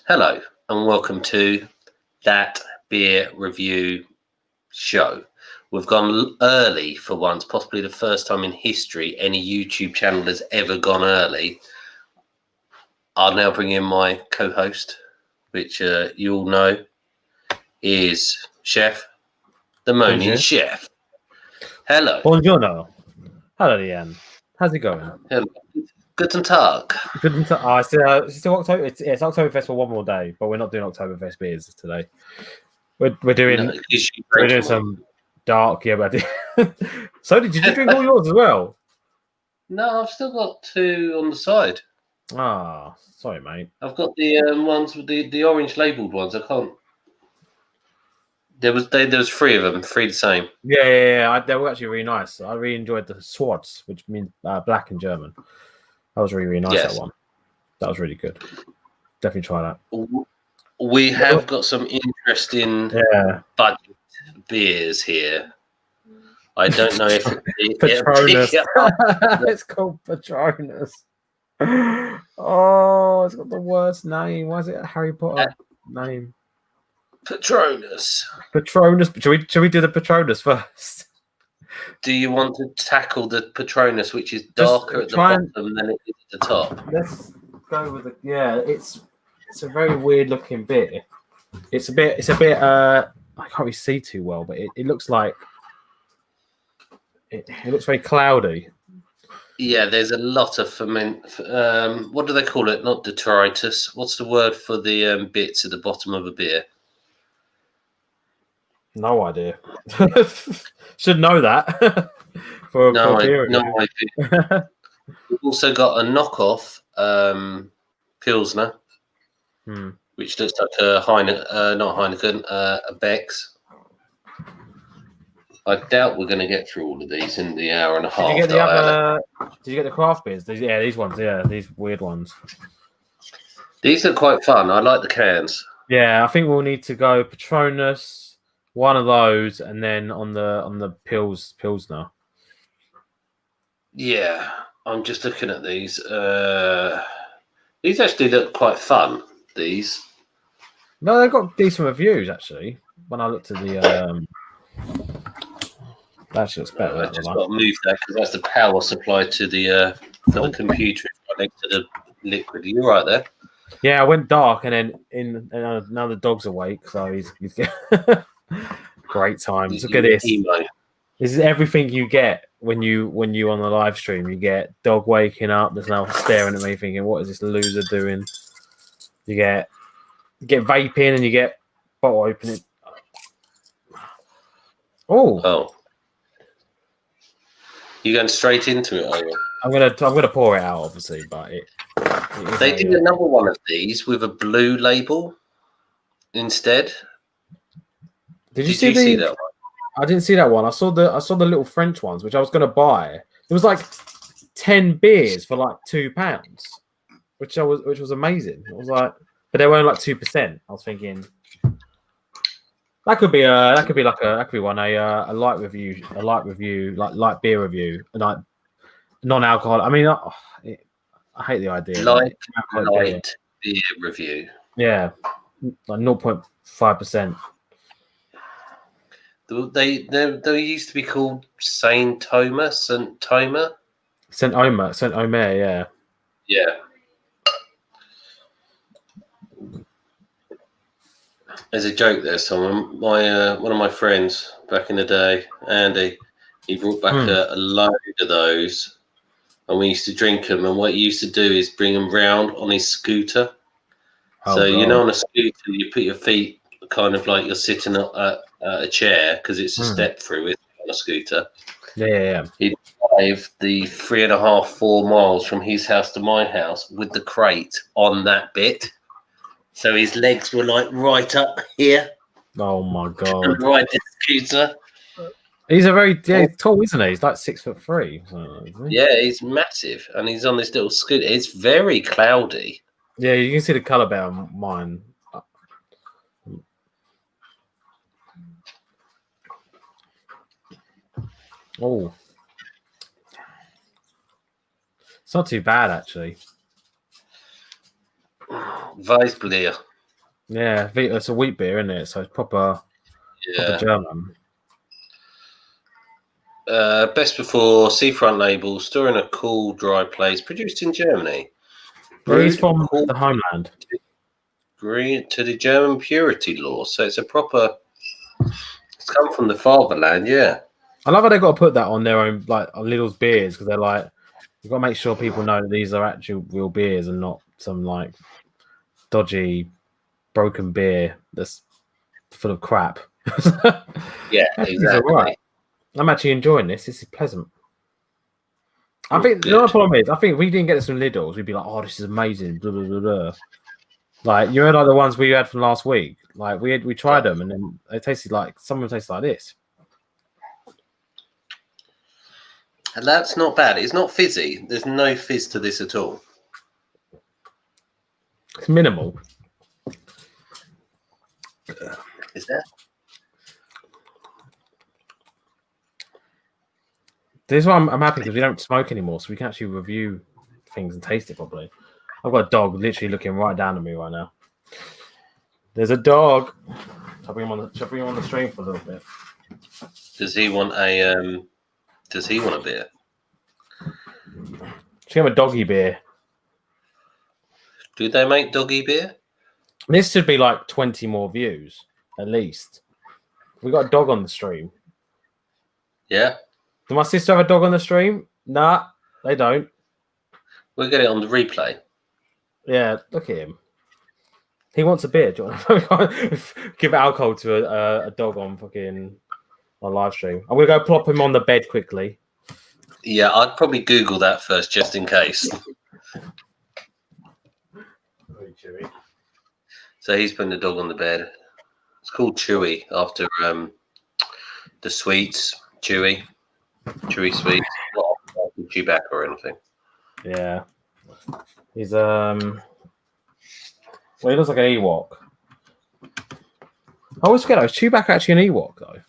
Hello and welcome to That Beer Review Show. We've gone early for once, possibly the first time in history any YouTube channel has ever gone early. I'll now bring in my co-host, which you all know is Chef, the Moaning Chef. Hello. Buongiorno. Hello, Ian. How's it going? Hello. Guten Tag. Guten Tag. It's still October. It's Oktoberfest for one more day, but we're not doing Oktoberfest beers today. We're doing some dark. Yeah, but so did you drink all yours as well? No, I've still got two on the side. Ah, sorry, mate. I've got the ones with the orange labelled ones. I can't. There was three of them, three the same. Yeah. They were actually really nice. I really enjoyed the Schwarz, which means black in German. That was really nice. Yes. That one. That was really good. Definitely try that. We have got some interesting budget beers here. I don't know if Patronus. It's called Patronus. Oh, it's got the worst name. Why is it a Harry Potter name? Patronus. Should we do the Patronus first? Do you want to tackle the Patronus, which is darker at the bottom than it is at the top? Let's go with the It's a very weird looking beer. It's a bit. I can't really see too well, but it looks like it looks very cloudy. Yeah, there's a lot of ferment. What do they call it? Not detritus. What's the word for the bits at the bottom of a beer? No idea. Should know that. No idea. We've also got a knockoff Pilsner, which looks like a not Heineken, a Beck's. I doubt we're going to get through all of these in the hour and a half. Did you get the craft beers? These ones. Yeah, these weird ones. These are quite fun. I like the cans. Yeah, I think we'll need to go Patronus, one of those, and then on the Pilsner. Yeah, I'm just looking at these. These actually look quite fun. These. No, they've got decent reviews actually. When I looked at the that actually looks better. I just got to move that because that's the power supply to the for the computer right next to the liquid. Are you right there? Yeah, I went dark, and then now the dog's awake, so he's getting great times. Look at this. This is everything you get when you on the live stream. You get dog waking up. There's now staring at me, thinking, "What is this loser doing?" You get vaping, and you get bottle opening. Oh. You going straight into it, are you? I'm gonna pour it out, obviously, but they did another one of these with a blue label instead. Did you see that one? I didn't see that one. I saw the little French ones, which I was gonna buy. There was like 10 beers for like £2, which was amazing. It was like, but they were only like 2%. I was thinking that could be one a light review, light beer review, like non-alcohol. I mean, I hate the idea. Light beer review. Yeah, like 0.5%. They used to be called Saint Omer, yeah. Yeah. There's a joke there, someone. One of my friends back in the day, Andy, he brought back a load of those, and we used to drink them. And what he used to do is bring them round on his scooter. On a scooter, you put your feet kind of like you're sitting at a chair because it's a step through it on a scooter. Yeah. He'd drive the 3.5-4 miles from his house to my house with the crate on that bit. So his legs were like right up here. Oh my god! Ride the scooter. He's he's tall, isn't he? He's like 6'3". Yeah, he's massive, and he's on this little scooter. It's very cloudy. Yeah, you can see the colour better on mine. Oh, it's not too bad actually. Weissbier. Yeah, it's a wheat beer, isn't it? So it's proper German. Best before seafront label, store in a cool, dry place, produced in Germany. Brewed he's from the homeland. To the German purity law, so it's a proper. It's come from the fatherland, yeah. I love how they got to put that on their own, like on Lidl's beers, because they're like, you've got to make sure people know that these are actual real beers and not some like dodgy, broken beer that's full of crap. Yeah, exactly. Right. I'm actually enjoying this. This is pleasant. I think the problem is, I think if we didn't get this from Lidl's, we'd be like, "Oh, this is amazing." Blah, blah, blah, blah. Like you know, like the ones we had from last week. Like we tried them, and then they tasted like some of them tasted like this. And that's not bad. It's not fizzy. There's no fizz to this at all. It's minimal. Is there? This is why I'm happy because we don't smoke anymore, so we can actually review things and taste it properly. I've got a dog literally looking right down at me right now. There's a dog. Shall I bring him on the stream for a little bit? Does he want a beer? Should have a doggy beer. Do they make doggy beer? This should be like 20 more views at least. We got a dog on the stream. Yeah. Does my sister have a dog on the stream? Nah, they don't. We'll get it on the replay. Yeah, look at him. He wants a beer. Do you want to give alcohol to a dog on live stream? I'm gonna go plop him on the bed quickly. Yeah, I'd probably Google that first just in case. Very chewy. So he's putting the dog on the bed. It's called Chewy after the sweets. Chewy sweets. Not Chewbacca or anything. Yeah. He's well, he looks like an Ewok. I always forget, is Chewbacca actually an Ewok though?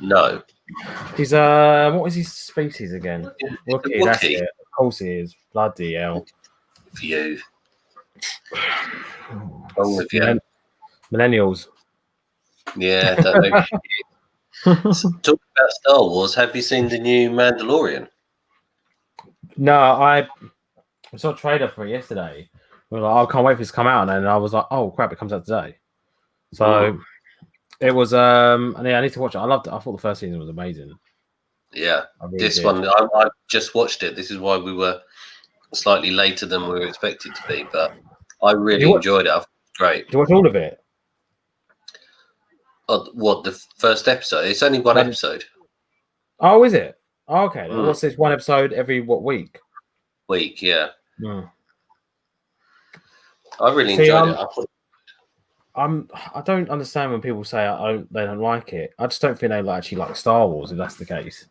No. He's what is his species again? Wookiee, that's it. Of course he is. Bloody hell. View. Millennials. Yeah, don't know. So, talking about Star Wars, have you seen the new Mandalorian? No, I saw a trailer for it yesterday. We were like, I can't wait for this to come out, and then I was like, oh crap, it comes out today. So it was and yeah, I need to watch it. I loved it. I thought the first season was amazing. Yeah, really one I just watched it. This is why we were slightly later than we were expected to be, but I really enjoyed it. Great. Did you watch all of it? What, the first episode? It's only one episode. Oh, is it? Oh, okay. What's this one episode every week? Week, yeah. I really enjoyed it. I don't understand when people say they don't like it. I just don't think they actually like Star Wars. If that's the case,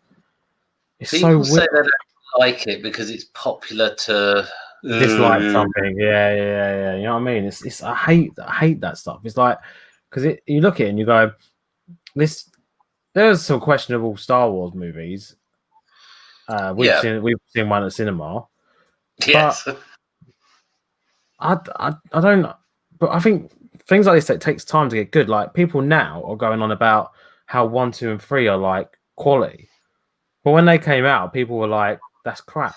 it's people so weird. Say they don't like it because it's popular to dislike something. Yeah. You know what I mean? It's I hate that stuff. It's like because you look at it and you go, there's some questionable Star Wars movies. We've seen one at the cinema. Yes. But I don't. But I think things like this, it takes time to get good. Like people now are going on about how 1, 2, and 3 are like quality, but when they came out, people were like, "That's crap,"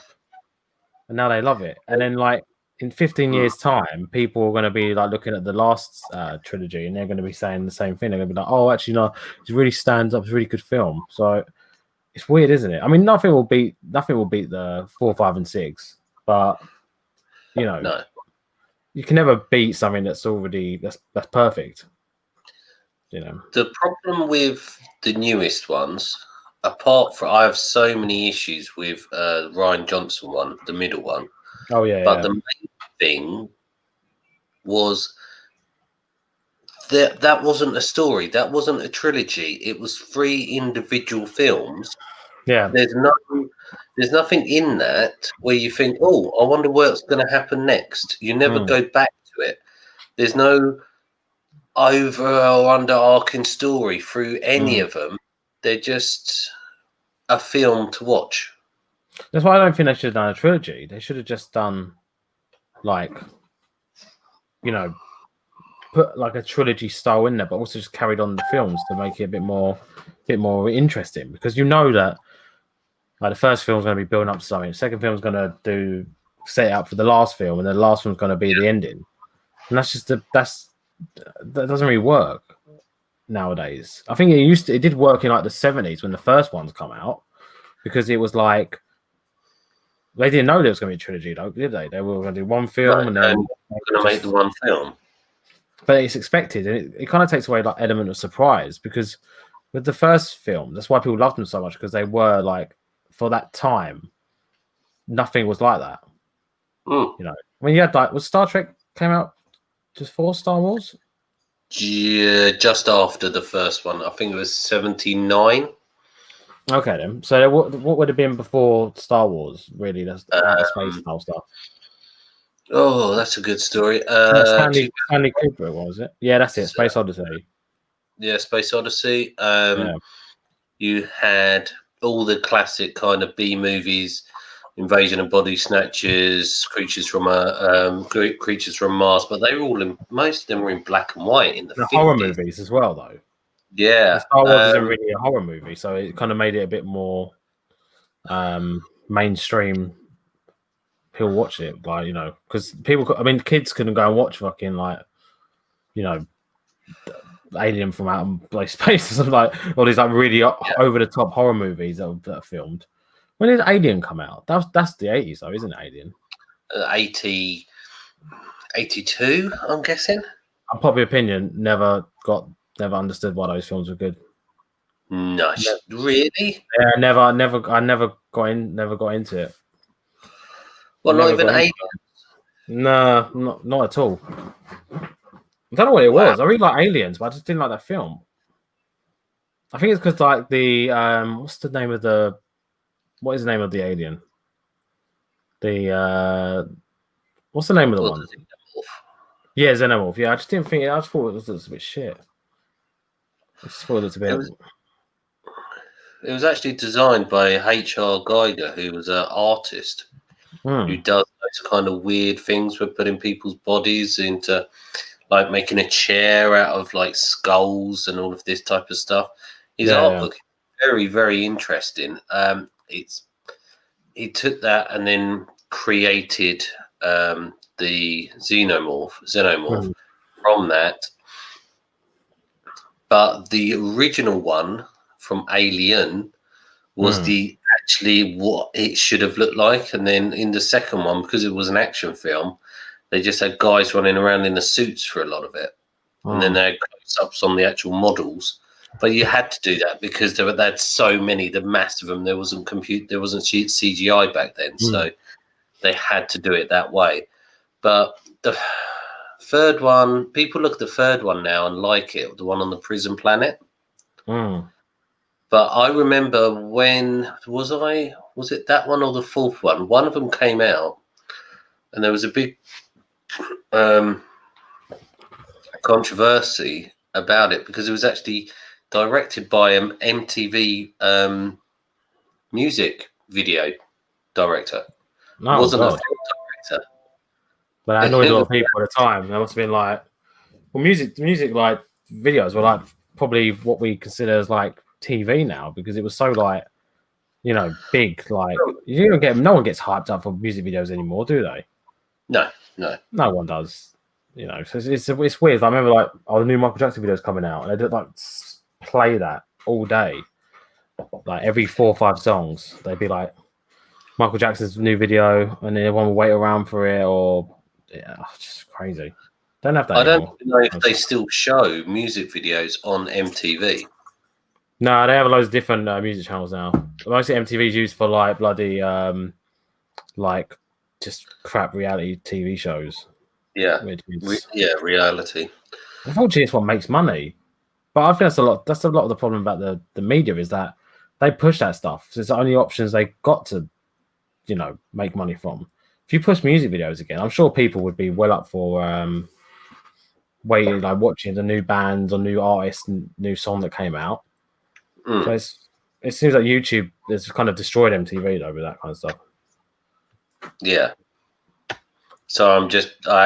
and now they love it. And then like in 15 years' time, people are going to be like looking at the last trilogy, and they're going to be saying the same thing. They're going to be like, "Oh, actually, no, it really stands up. It's a really good film." So it's weird, isn't it? I mean, nothing will beat the 4, 5, and 6, but you know. No. You can never beat something that's already that's perfect. You know. The problem with the newest ones, apart from I have so many issues with Rian Johnson one, the middle one. Oh yeah. But the main thing was that wasn't a story. That wasn't a trilogy. It was 3 individual films. Yeah. There's nothing in that where you think, oh, I wonder what's going to happen next. You never go back to it. There's no over or underarching story through any of them. They're just a film to watch. That's why I don't think they should have done a trilogy. They should have just done, like, you know, put like a trilogy style in there, but also just carried on the films to make it a bit more interesting, because you know that like the first film's going to be building up to something, the second film's going to set it up for the last film, and the last one's going to be the ending, and that doesn't really work nowadays. I think it did work in like the 70s when the first ones come out, because it was like they didn't know there was going to be a trilogy, though, did they? They were going to do one film and then going to make the one film. But it's expected, and it kind of takes away that element of surprise, because with the first film, that's why people loved them so much, because they were like, for that time, nothing was like that. You know, when you had like, was Star Trek came out just before Star Wars? Yeah, just after the first one. I think it was 79. Okay, then. So what would have been before Star Wars? Really, that's space style stuff. Oh, that's a good story. Stanley Kubrick, was it? Yeah, that's it. Space Odyssey. Yeah, Space Odyssey. You had all the classic kind of B movies, Invasion of Body Snatchers, Creatures from Mars, but they were all most of them were in black and white in the 50s. Horror movies as well, though. Yeah, Star Wars isn't really a horror movie, so it kind of made it a bit more mainstream. People watch it, like, you know, because kids couldn't go and watch fucking like, you know, Alien from Outer Space or something, like all these like really over the top horror movies that are filmed. When did Alien come out? That's the 80s, though, isn't it? Alien 82, I'm guessing. Unpopular opinion, never understood why those films were good. No, really? Yeah, I never got into it. Well, not even Alien. No, not at all. I don't know what it was. I really like Aliens, but I just didn't like that film. I think it's because like the what is the name of the alien? What's the name of the one? Yeah, Xenomorph. Yeah, I just didn't think. I just thought it was a bit shit. I just thought it was a bit. It was actually designed by H.R. Geiger, who was an artist who does those kind of weird things with putting people's bodies into, like making a chair out of like skulls and all of this type of stuff. His artwork is very, very interesting. He took that and then created the xenomorph from that. But the original one from Alien was actually what it should have looked like. And then in the second one, because it was an action film, they just had guys running around in the suits for a lot of it. And then they had close-ups on the actual models. But you had to do that because they had so many, the mass of them. There wasn't CGI back then, so they had to do it that way. But the third one, people look at the third one now and like it, the one on the prison planet. But I remember when was it that one or the fourth one? One of them came out, and there was a big controversy about it because it was actually directed by an MTV music video director. It wasn't a film director. But that annoyed a lot of people at the time. There must have been like, well, music like videos were like probably what we consider as like TV now, because it was so like, you know, big. Like no one gets hyped up for music videos anymore, do they? No one does. You know, so it's weird. I remember like the new Michael Jackson videos coming out, and they did like play that all day, like every 4 or 5 songs. They'd be like Michael Jackson's new video, and then everyone would wait around for it, or just crazy. Don't have that. I don't know if they still show music videos on MTV. No, they have loads of different music channels now. Mostly MTV's used for like bloody like just crap reality TV shows. Yeah, reality. Unfortunately, it's what makes money. But I think that's a lot of the problem about the media, is that they push that stuff. So it's the only options they got to, you know, make money from. If you push music videos again, I'm sure people would be well up for waiting, like watching the new bands or new artists and new song that came out. So it seems like YouTube has kind of destroyed MTV though with that kind of stuff. Yeah. So I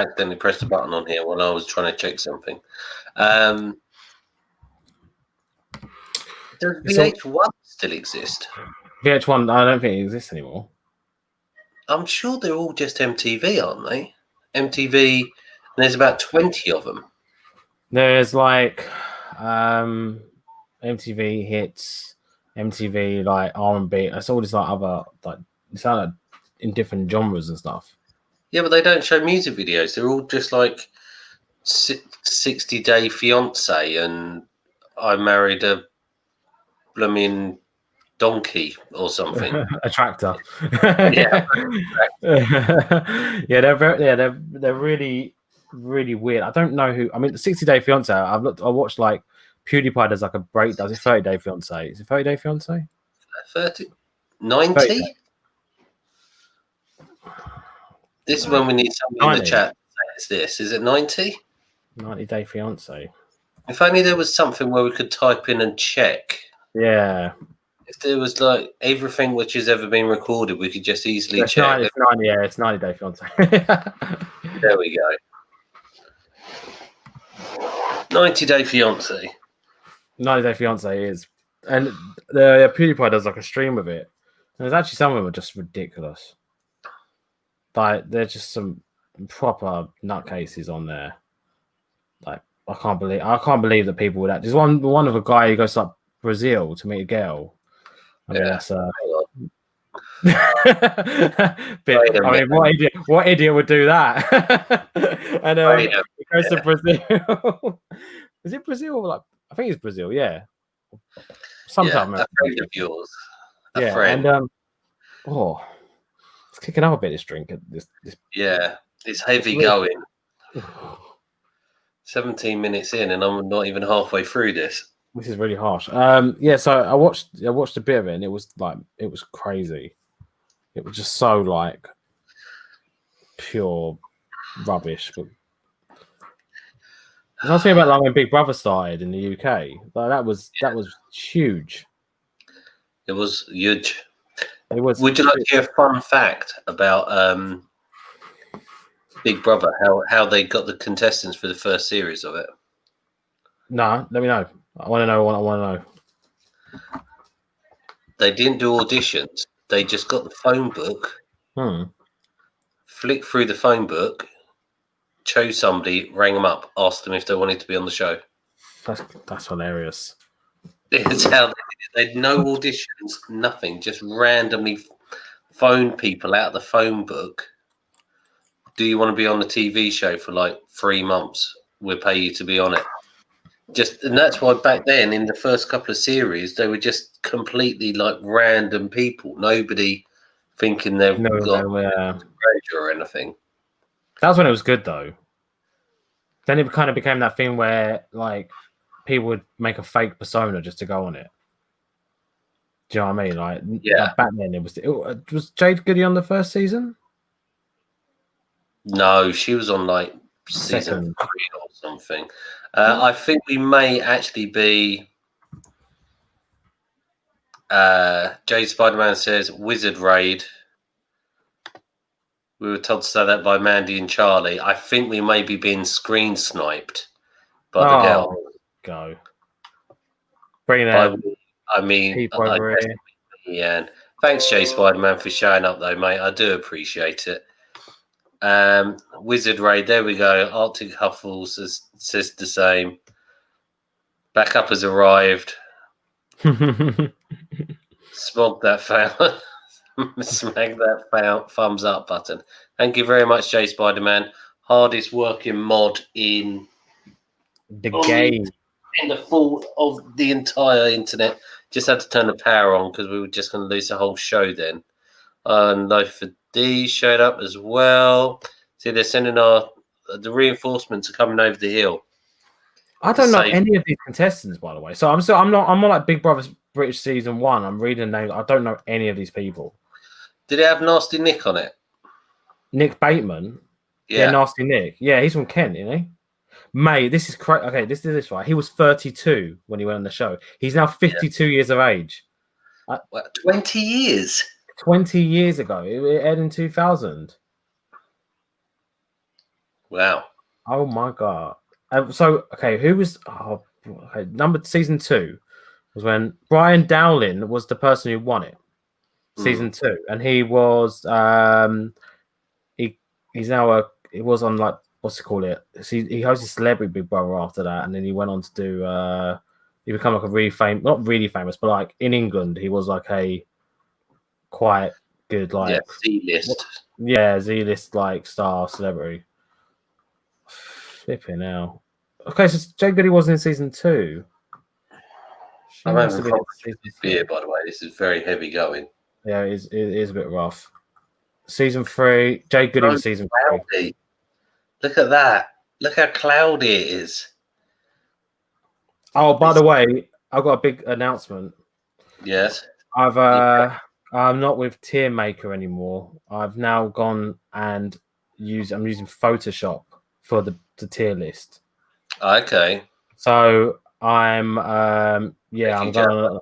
accidentally pressed a button on here when I was trying to check something. Does VH1 still exist? VH1, I don't think it exists anymore. I'm sure they're all just MTV, aren't they? MTV, and there's about 20 of them. There's like MTV Hits, MTV like R&B. That's all this like other like it's like in different genres and stuff. Yeah, but they don't show music videos. They're all just like 60 Day Fiance and I Married a Blooming Donkey or something. A tractor. Yeah. Yeah, they're really weird. I don't know who. I mean, the 60 Day Fiance. I watched like PewDiePie does like a break. Does it 30 Day Fiance? Is it 30 Day Fiance? 30, 90. This is when we need somebody 90. In the chat. It's this. Is it 90? 90 Day Fiance. If only there was something where we could type in and check. Yeah. If there was like everything which has ever been recorded, we could just easily check. It's 90, yeah, it's 90 Day Fiance. There we go. 90 Day Fiance. 90 Day Fiance is, and the PewDiePie does like a stream of it. And there's actually some of them are just ridiculous. Like they're just some proper nutcases on there. Like I can't believe that people would. There's one of a guy who goes to like Brazil to meet a girl. I mean, that's what idiot would do that? And he goes to Brazil. Is it Brazil? Like I think it's Brazil. Yeah. Sometime. A friend of yours. A friend. And it's kicking up a bit. This drink. Yeah, it's heavy going. 17 minutes in, and I'm not even halfway through this. This is really harsh. So I watched a bit of it, and it was crazy. It was just so like pure rubbish. But I was thinking about like when Big Brother started in the UK. Like that was huge. It was huge. It was. Would you like to hear a fun fact about Big Brother? How they got the contestants for the first series of it? No, let me know. I want to know. They didn't do auditions. They just got the phone book, flicked through the phone book, chose somebody, rang them up, asked them if they wanted to be on the show. That's hilarious. It's how they had no auditions, nothing. Just randomly phoned people out of the phone book. Do you want to be on the TV show for like 3 months? We'll pay you to be on it. And that's why back then in the first couple of series they were just completely like random people, nobody thinking they've got treasure or anything. That was when it was good though. Then it kind of became that thing where like people would make a fake persona just to go on it. Do you know what I mean? Like back then it was Jade Goody on the first season? No, she was on like season 3 or something. I think we may actually be. Jay Spider-Man says Wizard Raid. We were told to say that by Mandy and Charlie. I think we may be being screen sniped by the girl. Go. Bring it. I mean, yeah. Thanks, Jay Spider-Man, for showing up, though, mate. I do appreciate it. Wizard Raid, there we go. Arctic Huffle says the same. Backup has arrived. Smog that smack that thumbs up button. Thank you very much, Jay Spider-Man. Hardest working mod in the game. In the full of the entire internet. Just had to turn the power on because we were just going to lose the whole show then. And Life for D showed up as well. See, they're sending the reinforcements are coming over the hill. I don't know any of these contestants, by the way. So I'm more like Big Brother British season 1. I'm reading names. I don't know any of these people. Did it have Nasty Nick on it? Nick Bateman? Yeah, Nasty Nick. Yeah, he's from Kent, isn't he? Mate, this is crazy. Okay, this is this right. He was 32 when he went on the show. He's now 52 years of age. 20 years? 20 years ago. It aired in 2000. Wow. Oh my god. So okay, who was season 2 was when Brian Dowling was the person who won it. Season 2, and he was he's now he was on like what's it called it? He hosted Celebrity Big Brother after that, and then he went on to do he became like a really famous, not really famous, but like in England he was like a quite good like Z-list. Z-list like star celebrity. Flipping now. Okay, so Jay Goody wasn't in season 2. I'm having problems with this beer, by the way. This is very heavy going. Yeah, it is a bit rough. Season 3, Jay Goody was season 3. Look at that. Look how cloudy it is. Oh, by the way, I've got a big announcement. Yes. I'm not with Tier Maker anymore. I've now gone and I'm using Photoshop for the tier list. Okay. So I'm I'm going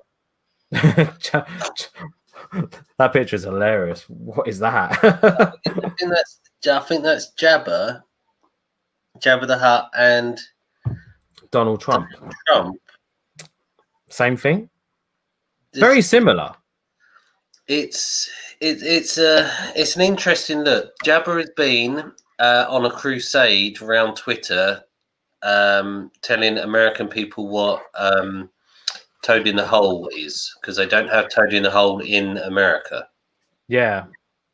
that picture is hilarious. What is that? I think that's Jabba the Hutt and Donald Trump. Same thing. Very similar. It's an interesting look. Jabba has been on a crusade around Twitter, telling American people what Toad in the Hole is, because they don't have Toad in the Hole in America. Yeah,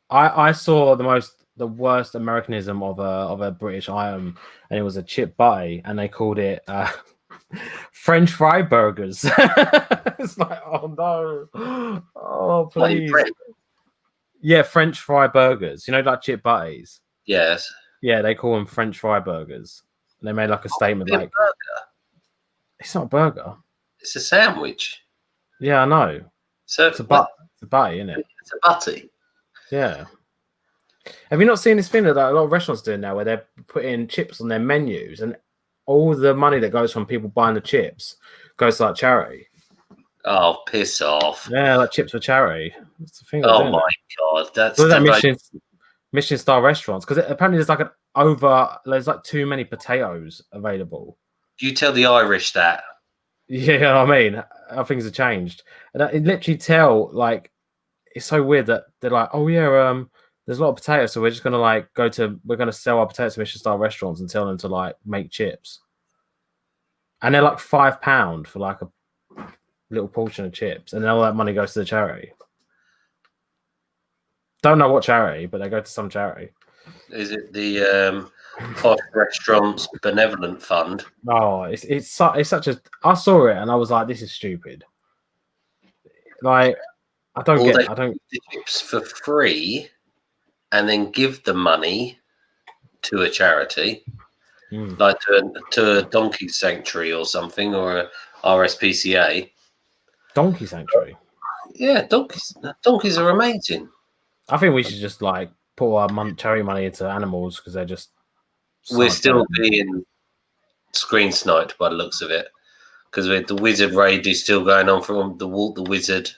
I saw the worst Americanism of a British item, and it was a chip butty, and they called it French fry burgers. It's like, oh no, oh please. Yeah, French fry burgers. You know, like chip butties. Yes. Yeah, they call them French fry burgers. And they made like a statement like, burger. It's not a burger. It's a sandwich. Yeah, I know. So it's a butty, isn't it? It's a butty. Yeah. Have you not seen this thing that a lot of restaurants doing now, where they're putting chips on their menus, and all the money that goes from people buying the chips goes to like charity? Oh, piss off! Yeah, like chips for charity. That's the thing. Oh my god, that's Michelin star restaurants, because apparently there's like too many potatoes available. Do you tell the Irish that? Yeah, you know what I mean, how things have changed, and it literally like it's so weird that they're like, oh yeah, there's a lot of potatoes, so we're just gonna we're gonna sell our potatoes to Michelin star restaurants and tell them to like make chips, and they're like £5 for like a little portion of chips, and then all that money goes to the charity. Don't know what charity, but they go to some charity. Is it the Posh Restaurants Benevolent Fund? No, it's such a. I saw it and I was like, this is stupid. Like, I don't the chips for free, and then give the money to a charity, like to a donkey sanctuary or something, or a RSPCA. Donkey sanctuary. Yeah, donkeys are amazing. I think we should just like put our charity money into animals, because they're just. We're still being screen sniped by the looks of it, because the Wizard raid is still going on from the Walt the Wizard.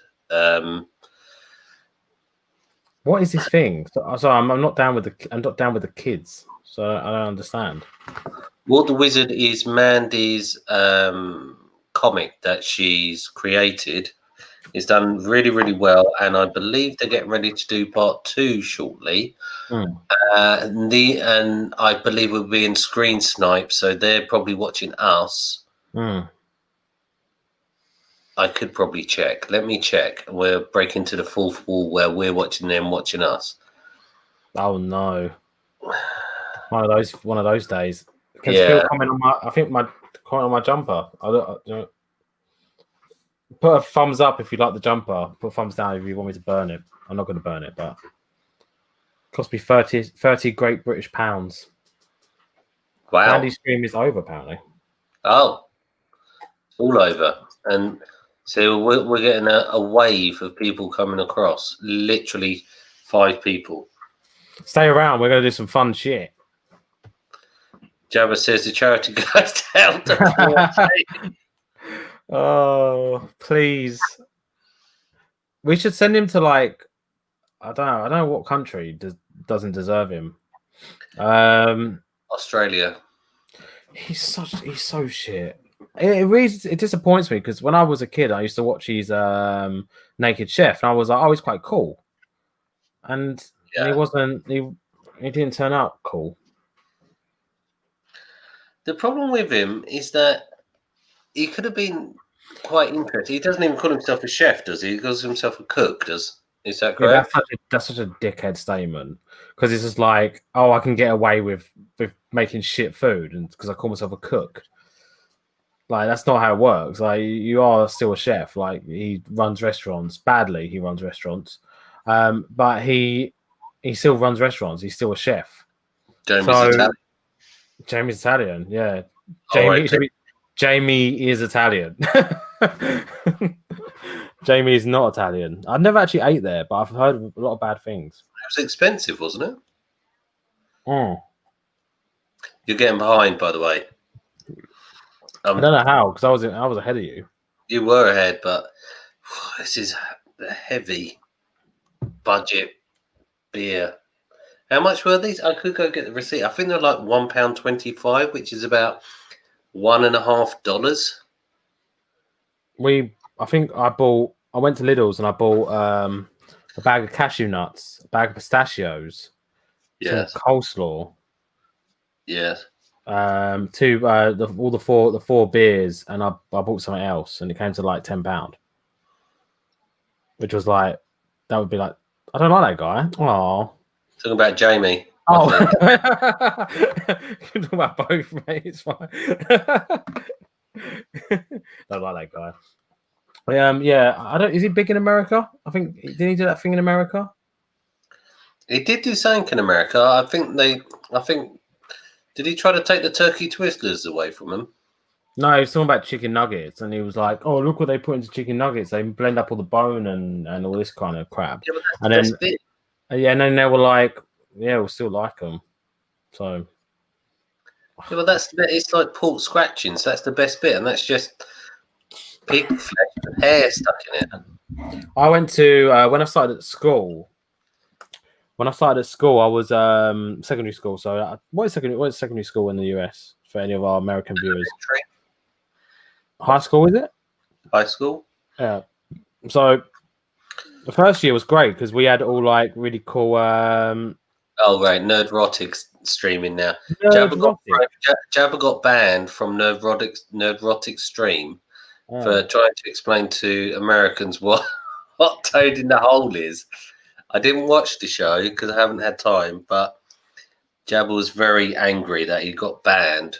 What is this thing? So I'm not down with the kids, so I don't understand. Walt the Wizard is Mandy's comic that she's created. It's done really, really well, and I believe they're getting ready to do part 2 shortly. And I believe we'll be in screen snipe, so they're probably watching us. I could probably check. Let me check. We're breaking to the fourth wall where we're watching them watching us. Oh no! One of those days. Can still comment on comment on my jumper. Put a thumbs up if you like the jumper. Put a thumbs down if you want me to burn it. I'm not going to burn it, but it cost me 30 Great British pounds. Wow. Andy's stream is over, apparently. Oh, all over. And so we're getting a wave of people coming across. Literally 5 people. Stay around. We're going to do some fun shit. Jabba says the charity goes down to 40. Oh, please. We should send him to like, I don't know what country doesn't deserve him. Australia. He's so shit. It really disappoints me because when I was a kid, I used to watch his Naked Chef, and I was like, oh, he's quite cool. And he wasn't. He didn't turn out cool. The problem with him is that he could have been quite interesting. He doesn't even call himself a chef, does he? He calls himself a cook. Is that correct? Yeah, that's such a dickhead statement because it's just like, oh, I can get away with making shit food, and because I call myself a cook. Like, that's not how it works. Like, you are still a chef. Like, he runs restaurants badly. He runs restaurants, but he still runs restaurants. He's still a chef. Jamie's Italian. Yeah, Jamie is Italian. Jamie is not Italian. I've never actually ate there, but I've heard a lot of bad things. It was expensive, wasn't it? Mm. You're getting behind, by the way. I don't know how, because I was ahead of you. You were ahead, but this is a heavy budget beer. How much were these? I could go get the receipt. I think they're like £1.25, which is about $1.50. I went to Lidl's and I bought a bag of cashew nuts, a bag of pistachios, some coleslaw. Yes. All the four beers, and I bought something else, and it came to like £10, which was like, that would be like, I don't like that guy. Oh, talking about Jamie. Oh, talking about both, mate. It's fine. Don't like that guy. Yeah, I don't. Is he big in America? I think did he do that thing in America? He did do something in America. I think. Did he try to take the turkey twizzlers away from him? No, he was talking about chicken nuggets, and he was like, "Oh, look what they put into chicken nuggets. They blend up all the bone and all this kind of crap." Yeah, but that's the bit. And then they were like, "Yeah, we'll still like them." So, yeah, well, that's the bit. It's like pork scratchings. That's the best bit, and that's just pig flesh and hair stuck in it. I went to when I started at school. When I started at school, I was secondary school. So, what is secondary school in the US for any of our American viewers? High school, is it? High school. Yeah. So, the first year was great because we had all like really cool. Oh right, Nerdrotic streaming now. Jabba got banned from Nerdrotic stream for trying to explain to Americans what hot toad in the hole is. I didn't watch the show because I haven't had time, but Jabba was very angry that he got banned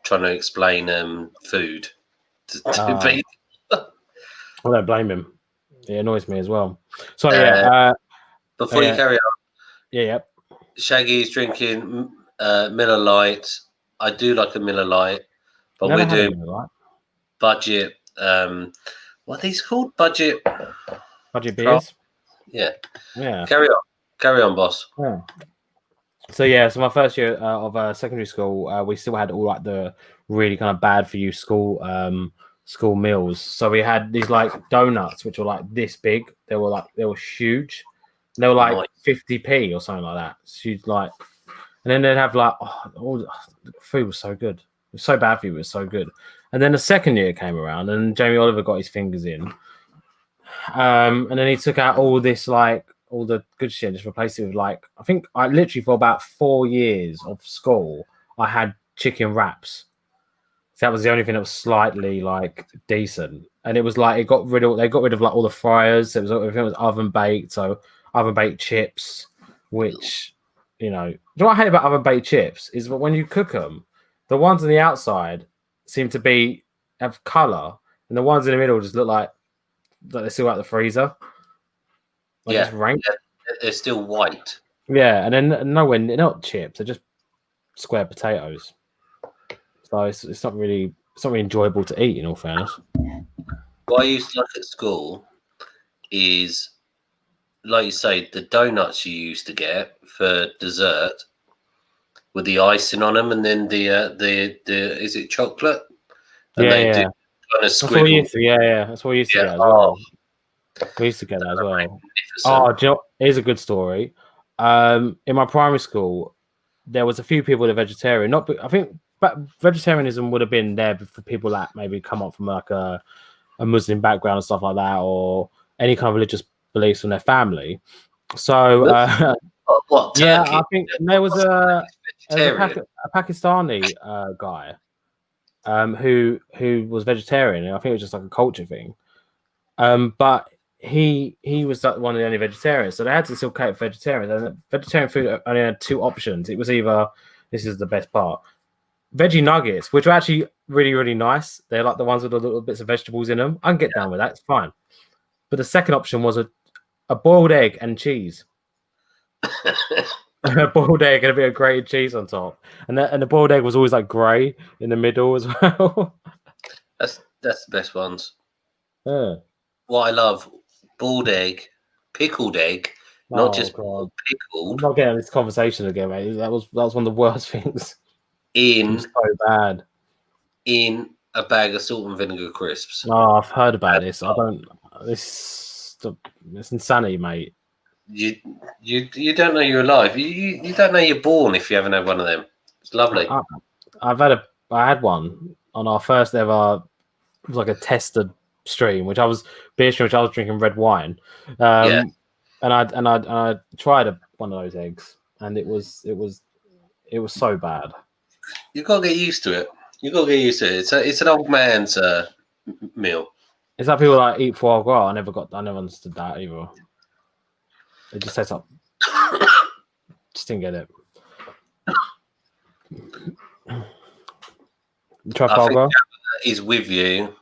trying to explain food to people. I don't blame him. It annoys me as well. So before you carry on, yeah. Shaggy's drinking Miller Lite. I do like a Miller Lite, but we're doing budget. What are these called? Budget beers. Yeah. Carry on, boss. Yeah. So my first year of secondary school, we still had all like the really kind of bad for you school meals. So we had these like donuts, which were like this big. They were huge. And they were like 50p or something like that. So you'd like, and then they'd have like, the food was so good. It was so bad for you, it was so good. And then the second year came around, and Jamie Oliver got his fingers in. And then he took out all this, like, all the good shit, and just replaced it with, like, I think I literally for about 4 years of school, I had chicken wraps. So that was the only thing that was slightly, like, decent. And it was like, they got rid of like all the fryers. Everything was oven baked. So oven baked chips, which, you know what I hate about oven baked chips is that when you cook them, the ones on the outside seem to have color, and the ones in the middle just look like they're still out the freezer. Just rank. They're still white. Yeah, and then they're not chips; they're just square potatoes. So it's not really enjoyable to eat. In all fairness, what I used to like at school is, like you say, the donuts you used to get for dessert with the icing on them, and then the is it chocolate? And they do kind of squiggle. That's what we used to get as well. We used to get that as well. Oh, do you know, here's a good story. In my primary school, there was a few people that are vegetarian. I think, but vegetarianism would have been there for people that maybe come up from like a Muslim background and stuff like that, or any kind of religious beliefs from their family. So what? yeah, Turkey? I think there was a Vegetarian. Pakistani guy who was vegetarian, and I think it was just like a culture thing. But he was one of the only vegetarians, so they had to still cater for vegetarians. And vegetarian food only had two options. It was either, this is the best part, veggie nuggets, which are actually really, really nice. They're like the ones with the little bits of vegetables in them. I can get down with that, it's fine. But the second option was a boiled egg and cheese. A boiled egg and a bit of grated cheese on top, and the boiled egg was always like grey in the middle as well. That's the best ones. Yeah. What I love, boiled egg, pickled egg, not just God. pickled. I'm not getting this conversation again, mate. That was one of the worst things. In so bad. In a bag of salt and vinegar crisps. Oh, I've heard about this. I don't. It's insanity, mate. You don't know you're alive. You don't know you're born if you haven't had one of them. It's lovely. I had one on our first ever. It was like a tested stream, which I was drinking red wine. And I tried one of those eggs, and it was so bad. You gotta get used to it. It's an old man's meal. It's like people like eat foie gras. I never understood that either. It just tastes like. Just didn't get it. Try foie gras? Is with you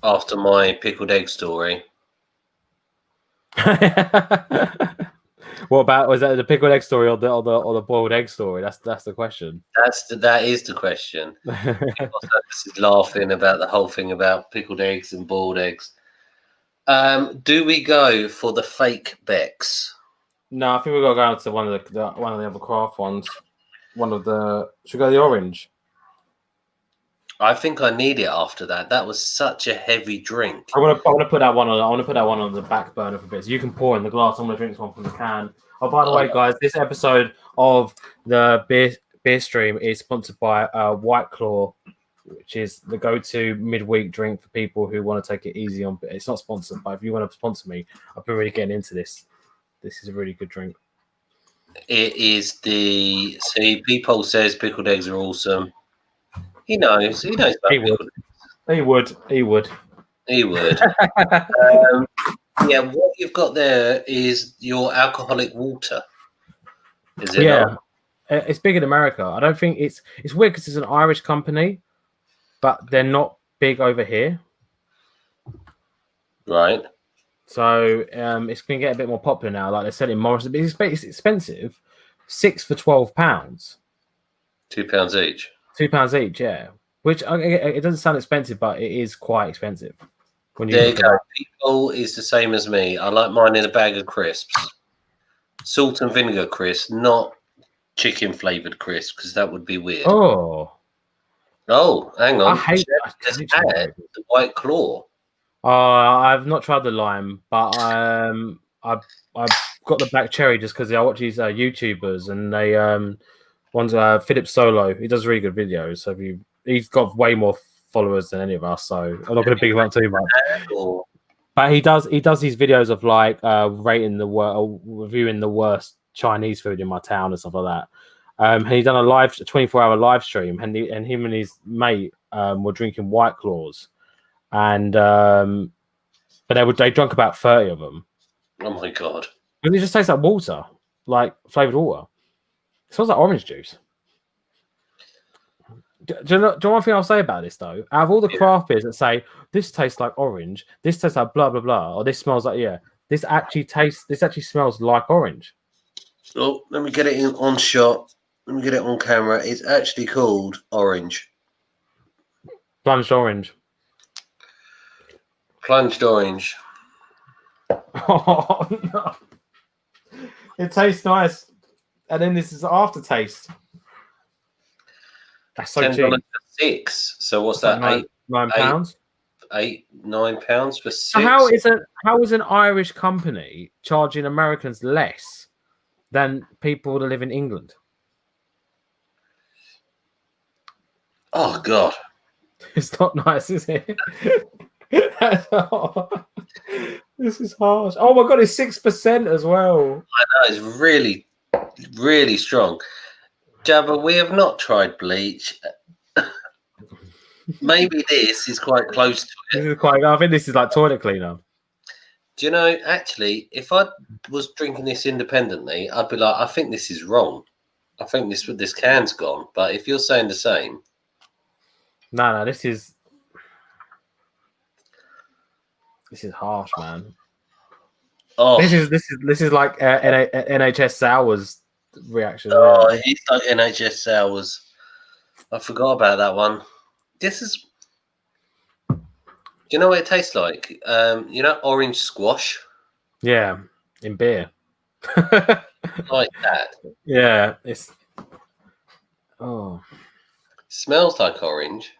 after my pickled egg story. What about, was that the pickled egg story or the boiled egg story? That's the question. That is the question. People is laughing about the whole thing about pickled eggs and boiled eggs. Do we go for the fake Becks? No, I think we've got to go to one of the other craft ones. Should we go the orange? I think I need it after that. That was such a heavy drink. I want to put that one on. I want to put that one on the back burner for a bit. So you can pour in the glass. I'm going to drink one from the can. Oh, by the way, guys, this episode of the beer stream is sponsored by White Claw, which is the go-to midweek drink for people who want to take it easy on. It's not sponsored, but if you want to sponsor me, I've been really getting into this. This is a really good drink. It is Peephole says pickled eggs are awesome. He knows about pickled eggs. He would. Yeah, what you've got there is your alcoholic water. Is it? Yeah, it's big in America. I don't think it's weird because it's an Irish company, but they're not big over here. Right. So it's going to get a bit more popular now. Like they're selling Morrison, but it's expensive. 6 for £12. £2 each. £2 each, yeah. Which it doesn't sound expensive, but it is quite expensive. There you go. People is the same as me. I like mine in a bag of crisps, salt and vinegar crisps, not chicken flavored crisps, because that would be weird. Oh, hang on. I hate the White Claw. I've not tried the lime, but I've got the black cherry just because I watch these YouTubers, and they one's Philip Solo. He does really good videos. So he's got way more followers than any of us, so I'm not going to big him up too much. But he does these videos of like reviewing the worst Chinese food in my town and stuff like that. And he done a 24-hour live stream, and him and his mate were drinking White Claws, and but they drank about 30 of them. Oh my god! But it just tastes like water, like flavored water. It smells like orange juice. Do you know one thing I'll say about this though? Out of all the craft beers that say this tastes like orange, this tastes like blah blah blah, or this smells like this actually smells like orange. Oh, let me get it on shot. Let me get it on camera. It's actually called orange. Plunged orange. Plunged orange. Oh no! It tastes nice, and then this is aftertaste. That's so cheap. $6. So what's that? £9? £9 for 6. So how is an Irish company charging Americans less than people that live in England? Oh God. It's not nice, is it? This is harsh. Oh my God, it's 6% as well. I know, it's really, really strong. Jabba, we have not tried bleach. Maybe this is quite close to This it. is quite. I think this is like toilet cleaner. Do you know, actually, if I was drinking this independently, I'd be like, I think this is wrong. I think this can's gone. But if you're saying the same, No, this is harsh, man. oh, This is like NHS Sours reaction. oh, Yeah. it's like NHS Sours. I forgot about that one. This is. Do you know what it tastes like? You know, orange squash, Yeah, in beer. like that. Yeah, it's. Oh, Smells like orange.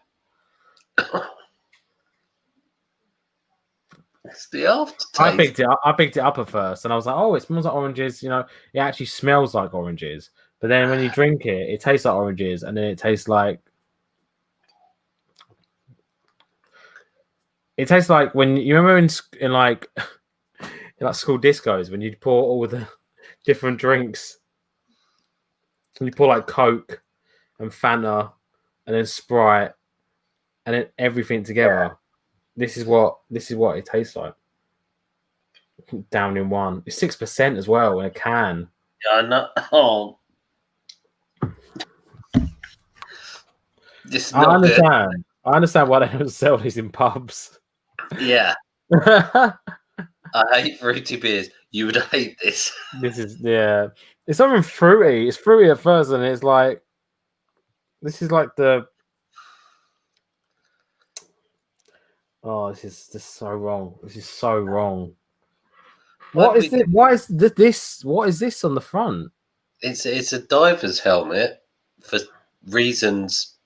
It's the aftertaste. I picked it up at first, and I was like, "Oh, it smells like oranges." You know, it actually smells like oranges. But then when you drink it, it tastes like oranges, and then it tastes like when you remember in like in like school discos when you'd pour all the different drinks, and you pour like Coke and Fanta, and then Sprite, and then everything together. Yeah. This is what it tastes like. Down in one. It's 6% as well in a can. Yeah, I know. Oh, this is not understand. good. I understand why they don't sell these in pubs. Yeah. I hate fruity beers. You would hate this. This is It's something fruity. It's fruity at first, and it's like this is like the. Oh, this is just so wrong. This is so wrong. What is this? Why is this? What is this on the front? It's a diver's helmet for reasons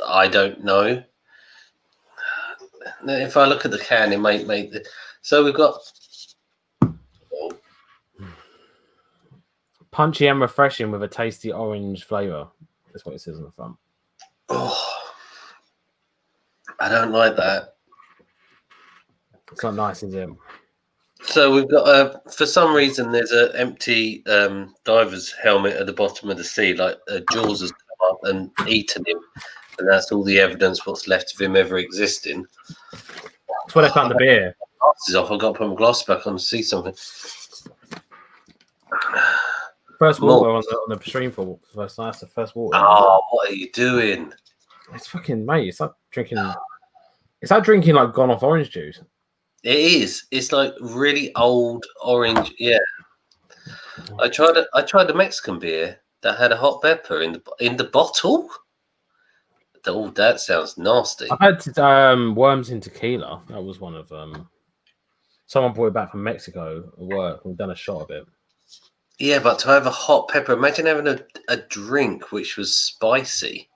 I don't know. If I look at the can, it might make the. So we've got punchy and refreshing with a tasty orange flavor. That's what it says on the front. Oh, I don't like that. It's not nice, is it? So we've got for some reason there's an empty diver's helmet at the bottom of the sea, like Jaws has come up and eaten him, and that's all the evidence what's left of him ever existing. That's where they found the beer. Glasses off. I've got to put my glasses back on to see something. First water on the stream for first. That's the first water. Oh, what are you doing? It's fucking mate. It's like drinking. It's like drinking like gone off orange juice. It is. It's like really old orange. Yeah. I tried the Mexican beer that had a hot pepper in the bottle. Oh, that sounds nasty. I've had worms in tequila. That was one of them. Someone brought it back from Mexico at work. We've done a shot of it. Yeah, but to have a hot pepper, imagine having a drink which was spicy.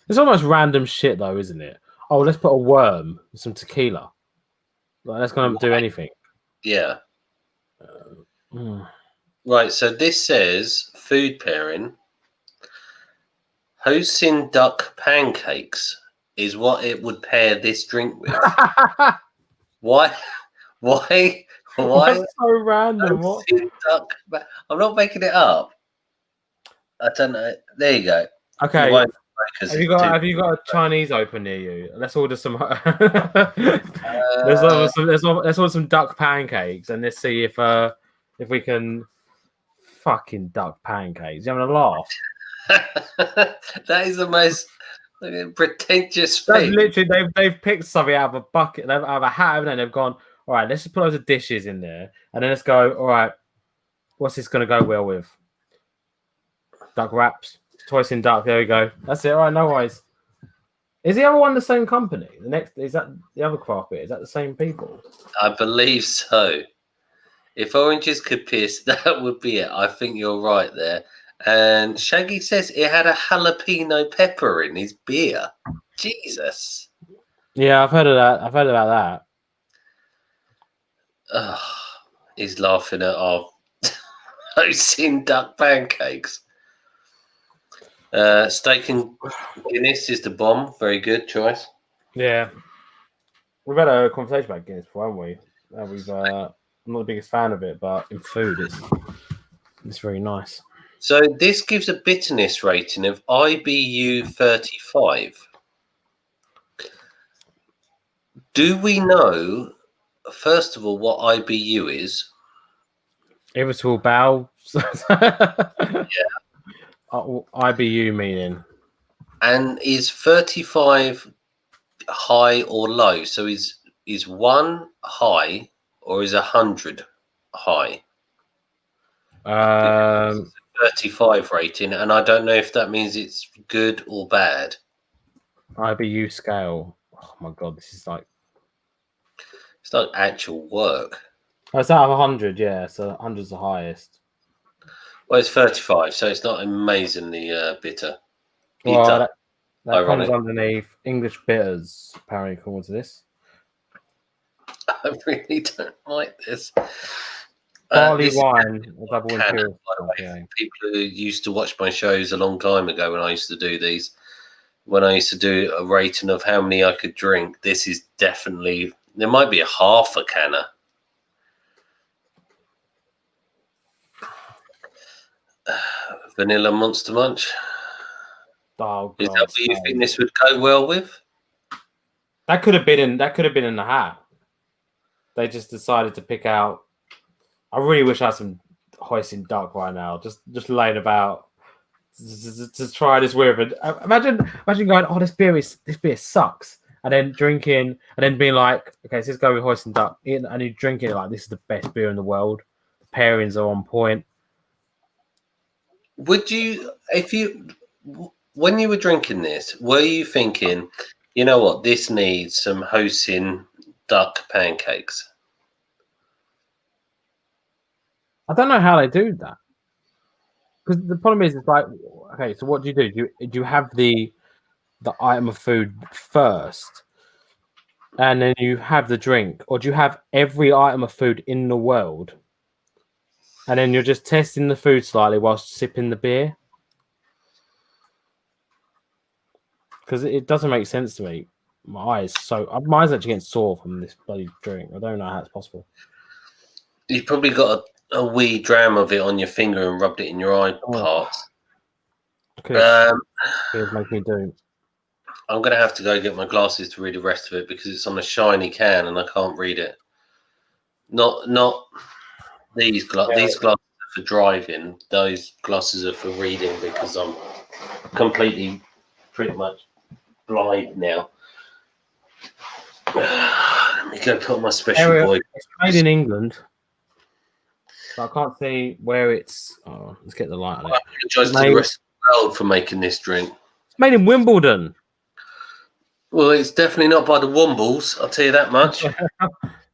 It's almost random shit though, isn't it? Oh, let's put a worm with some tequila. Like, that's going to do anything. Yeah. Right, so this says food pairing. Hoisin duck pancakes is what it would pair this drink with. Why? That's so random. Duck? I'm not making it up. I don't know. There you go. Okay. Have you got a Chinese open near you? Let's order some. Let's order some duck pancakes and let's see if we can fucking duck pancakes. You having a laugh? That is the most pretentious That's thing. literally they've picked something out of a bucket, out of a hat, haven't they? They've gone, all right, let's just put loads of dishes in there, and then let's go. All right, what's this going to go well with? Duck wraps. Hoisin duck. There we go. That's it. All right, no worries. Is the other one the same company? The next is that the other craft beer? Is that the same people? I believe so. If oranges could pierce, that would be it. I think you're right there. And Shaggy says it had a jalapeno pepper in his beer. Jesus. Yeah, I've heard of that. I've heard about that. He's laughing at our Hoisin duck pancakes. Steak and Guinness is the bomb. Very good choice. Yeah. We've had a conversation about Guinness before, haven't we? I'm not the biggest fan of it, but in food, it's very nice. So this gives a bitterness rating of IBU 35. Do we know, first of all, what IBU is? Irritable bowel. Yeah. IBU meaning. And is 35 high or low? So is 1 high or is 100 high? 35 rating, and I don't know if that means it's good or bad. IBU scale. Oh my god, this is like it's like actual work. Oh, it's out of 100, yeah. So 100's the highest. Well, it's 35, so it's not amazingly bitter. Well, that comes underneath English bitters, apparently, according to this. I really don't like this. Barley wine, double imperial. People who used to watch my shows a long time ago when I used to do these, when I used to do a rating of how many I could drink, this is definitely, there might be a half a canner. Vanilla Monster Munch. Oh, God, is that what you think this would go well with? That could have been in the hat. They just decided to pick out. I really wish I had some hoisin duck right now, just laying about to try this with. Imagine going, oh, this beer sucks, and then drinking, and then being like, okay, so let's go with hoisin duck, and you drinking it like this is the best beer in the world. The pairings are on point. Would you, when you were drinking this, were you thinking, you know what, this needs some hoisin duck pancakes? I don't know how they do that. Because the problem is, it's like, okay, so what do? Do you have the item of food first, and then you have the drink, or do you have every item of food in the world, and then you're just testing the food slightly whilst sipping the beer? Because it doesn't make sense to me. My eyes actually getting sore from this bloody drink. I don't know how it's possible. You probably got a wee dram of it on your finger and rubbed it in your eye parts. Make me do. I'm going to have to go get my glasses to read the rest of it because it's on a shiny can and I can't read it. Not these glasses. Yeah. These glasses are for driving. Those glasses are for reading because I'm completely, pretty much blind now. Let me go put my special boy. It's made in England. But I can't see where it's. Oh, let's get the light on it. I apologise to the rest of the world for making this drink. It's made in Wimbledon. Well, it's definitely not by the Wombles, I'll tell you that much.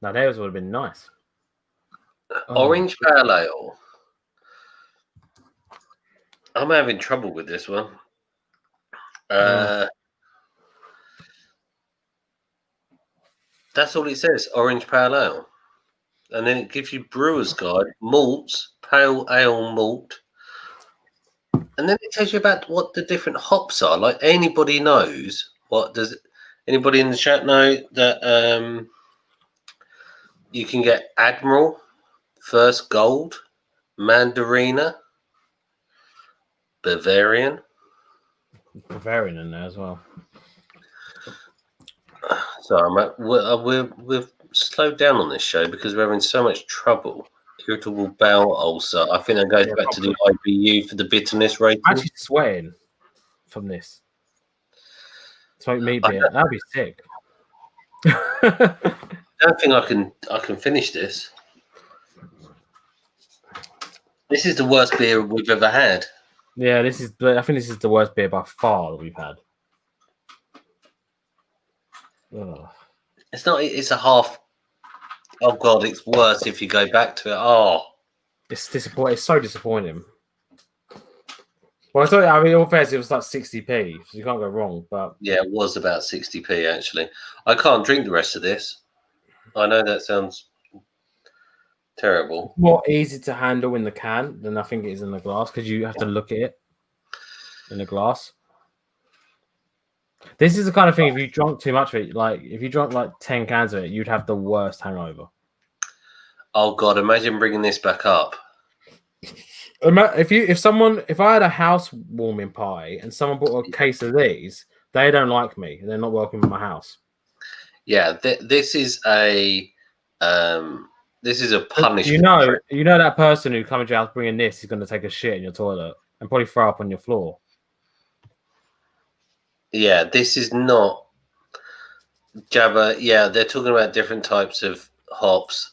No, theirs would have been nice. Orange Pale Ale. I'm having trouble with this one. That's all it says, Orange Pale Ale. And then it gives you Brewer's Guide, malts, pale ale malt. And then it tells you about what the different hops are. Like anybody knows, anybody in the chat know that you can get Admiral, First Gold, Mandarina, Bavarian. Bavarian in there as well. Sorry, we've slowed down on this show because we're having so much trouble. Irritable bowel ulcer. I think that goes back to the IBU for the bitterness rating. I'm actually sweating from this. Smoke meat beer. That'd be sick. I don't think I can finish this. This is the worst beer we've ever had. Yeah, I think this is the worst beer by far that we've had. Ugh. It's not. It's a half. Oh God, it's worse if you go back to it. Oh, it's disappointing. It's so disappointing. Well, I thought. I mean, all fair, it was like 60p, so you can't go wrong. But yeah, it was about 60p actually. I can't drink the rest of this. I know that sounds terrible. More easy to handle in the can than I think it is in the glass because you have to look at it. in a glass. This is the kind of thing. If you drank too much of it, like if you drank like 10 cans of it, you'd have the worst hangover. Oh God! Imagine bringing this back up. If I had a housewarming party and someone bought a case of these, they don't like me. They're not welcome in my house. Yeah, this is a punishment. You know that person who comes to your house bringing this is going to take a shit in your toilet and probably throw up on your floor. Yeah, this is not Jabba. Yeah, they're talking about different types of hops.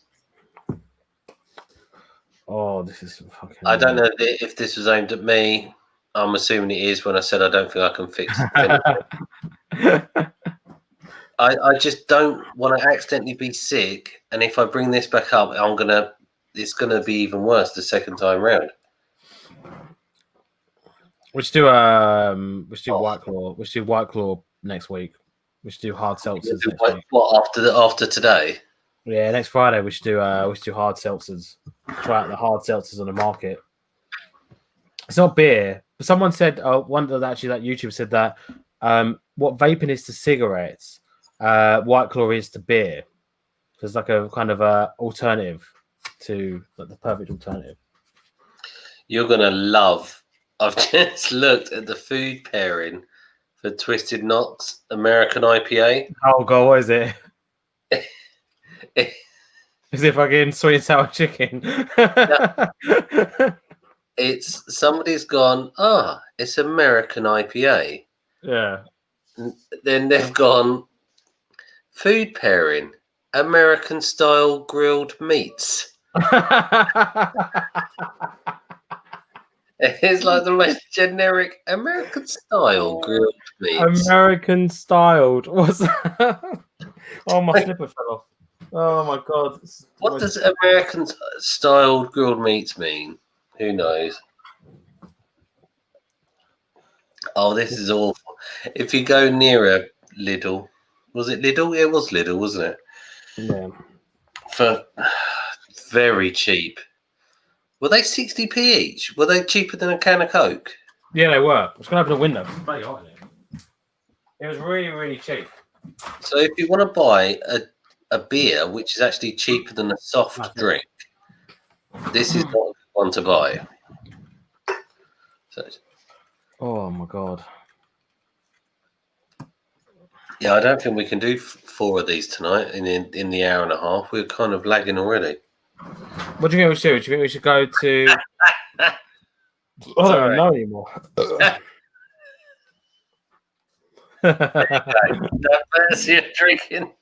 Oh, this is fucking. I don't know if this was aimed at me. I'm assuming it is when I said I don't think I can fix it. I just don't want to accidentally be sick, and if I bring this back up, it's gonna be even worse the second time round. We should do White Claw. We should do White Claw next week. We should do hard seltzers next week. What after today? Yeah, next Friday we should do hard seltzers. Try out the hard seltzers on the market. It's not beer. But someone said that YouTube said that what vaping is to cigarettes, White Claw is to beer. So it's like a kind of alternative to like the perfect alternative. You're gonna love. I've just looked at the food pairing for Twisted Knots American IPA. Oh God, what is it? Is it fucking sweet and sour chicken? It's somebody's gone, it's American IPA. Yeah. Then they've gone food pairing, American style grilled meats. It's like the most generic American style grilled meats. American styled. What's that? Oh, my slipper fell off. Oh my God. What does American styled grilled meats mean? Who knows? Oh, this is awful. If you go nearer Lidl, was it Lidl? It was Lidl, wasn't it? Yeah. For very cheap. Were they 60p each? Were they cheaper than a can of Coke? Yeah, they were. I was going to open the window. It was really, really cheap. So if you want to buy a beer, which is actually cheaper than a soft drink, this is not the one to buy. So, oh my God. Yeah, I don't think we can do 4 of these tonight in the hour and a half. We're kind of lagging already. What do you think we should do? Do you think we should go to... I don't know anymore. That's your drinking.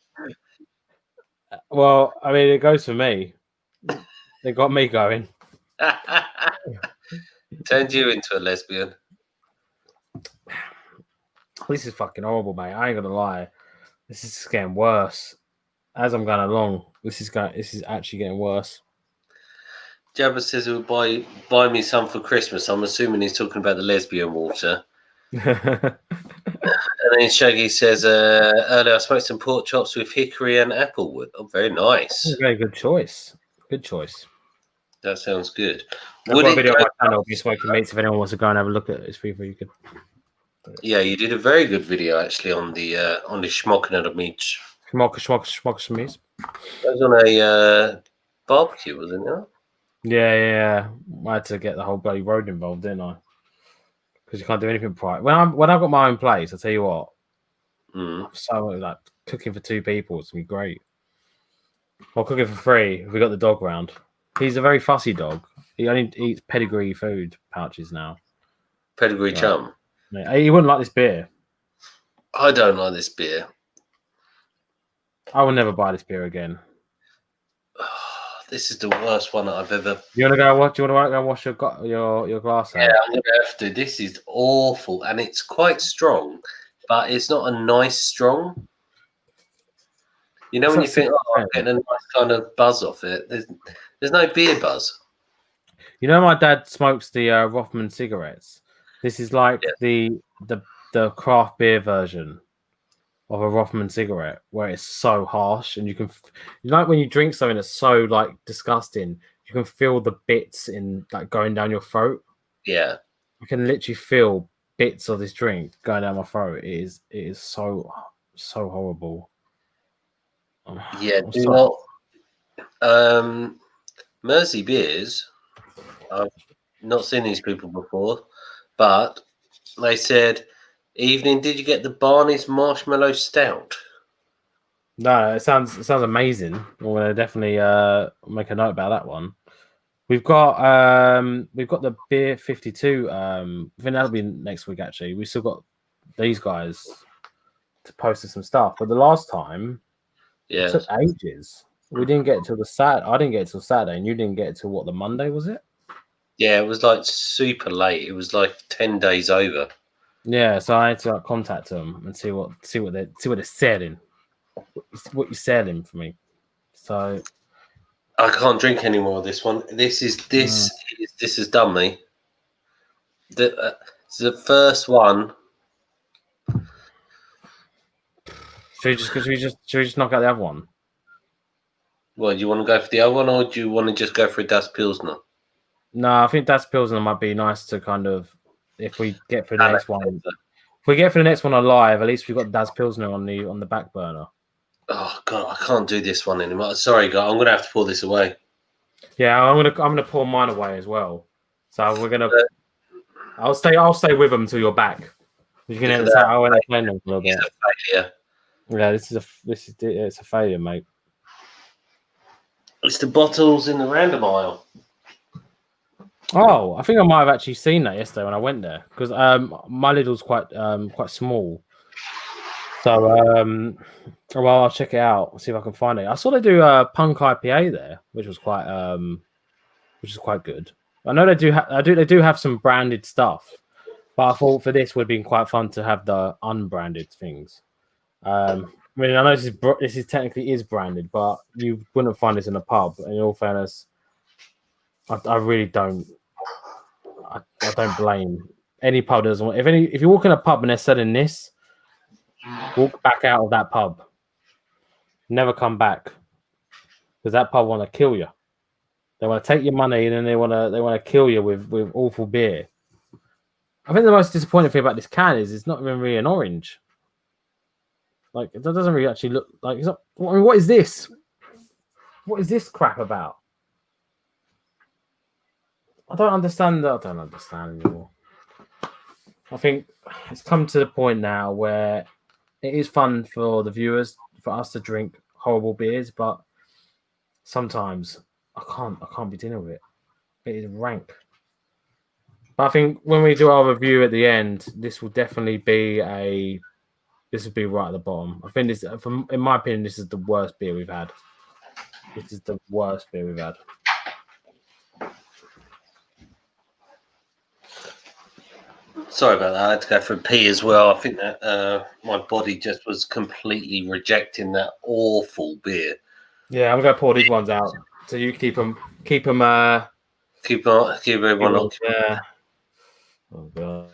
Well, I mean, it goes for me. They got me going. Turned you into a lesbian. This is fucking horrible, mate. I ain't gonna lie. This is getting worse as I'm going along. This is actually getting worse. Jabba says he'll buy me some for Christmas. I'm assuming he's talking about the lesbian water. And then Shaggy says, earlier I smoked some pork chops with hickory and applewood. Oh, very nice. Very good choice. Good choice. That sounds good. I've got a video on my channel of me smoking meats. If anyone wants to go and have a look at it, it's free for you. Yeah, you did a very good video actually on the schmocking of the meat. Schmock meats. That was on a barbecue, wasn't it? Yeah. I had to get the whole bloody road involved, didn't I? Because you can't do anything private. When I've got my own place, I'll tell you what. So like cooking for 2 people, it's gonna be great. Or cooking for free if we got the dog round. He's a very fussy dog. He only eats pedigree food pouches now. Pedigree chum. Yeah, he wouldn't like this beer. I don't like this beer. I will never buy this beer again. This is the worst one that I've ever. You want to go watch? You want to go and wash your glass out? Yeah, I'm gonna have to. This is awful, and it's quite strong, but it's not a nice strong. You know, when you think, I'm getting a nice kind of buzz off it. There's no beer buzz. You know, my dad smokes the Rothman cigarettes. This is like the craft beer version of a Rothman cigarette, where it's so harsh, and you like when you drink something that's so like disgusting, you can feel the bits in like going down your throat. Yeah, you can literally feel bits of this drink going down my throat. It is so horrible. Yeah, do not. Mersey beers. I've not seen these people before, but they said, "Evening, did you get the Barney's Marshmallow Stout?" No, it sounds amazing. We're gonna definitely make a note about that one. We've got the beer 52. I think that'll be next week. Actually, we still got these guys to post us some stuff. But the last time, it took ages. We didn't get it till the Saturday. I didn't get it till Saturday, and you didn't get it till what, the Monday, was it? Yeah, it was like super late. It was like 10 days over. Yeah, so I had to contact them and see what they're selling. What you're selling for me. So I can't drink any more of this one. This has done me. It's the first one. Should we just knock out the other one? Well, do you want to go for the other one, or do you want to just go for a Das Pilsner? No, I think Das Pilsner might be nice to kind of, if we get for the next one. If we get for the next one alive, at least we've got Das Pilsner on the back burner. Oh God, I can't do this one anymore. Sorry, guys, I'm gonna have to pour this away. Yeah, I'm gonna pour mine away as well. So we're gonna. I'll stay with them until you're back. You can entertain them a little bit. It's a failure. Yeah, it's a failure, mate. It's the bottles in the random aisle. Oh, I think I might have actually seen that yesterday when I went there, because my Lidl's quite small. So well, I'll check it out, see if I can find it. I saw they do a Punk IPA there, which is quite good. I know they do have some branded stuff, but I thought for this would have been quite fun to have the unbranded things. I mean, I know this is technically branded, but you wouldn't find this in a pub. And in all fairness, I really don't. I don't blame any pub that doesn't want. If you walk in a pub and they're selling this, walk back out of that pub. Never come back, because that pub want to kill you. They want to take your money, and then they want to kill you with awful beer. I think the most disappointing thing about this can is it's not even really an orange. Like, it doesn't really actually look like it's not. I mean, what is this? What is this crap about? I don't understand that. I don't understand anymore. I think it's come to the point now where it is fun for the viewers, for us to drink horrible beers, but sometimes I can't be dealing with it. It is rank. But I think when we do our review at the end, this will definitely be right at the bottom. I think in my opinion, this is the worst beer we've had. This is the worst beer we've had. Sorry about that. I had to go for a pee as well. I think that my body just was completely rejecting that awful beer. Yeah, I'm gonna pour these ones out so you keep them. Keep everyone on. Yeah. Oh god.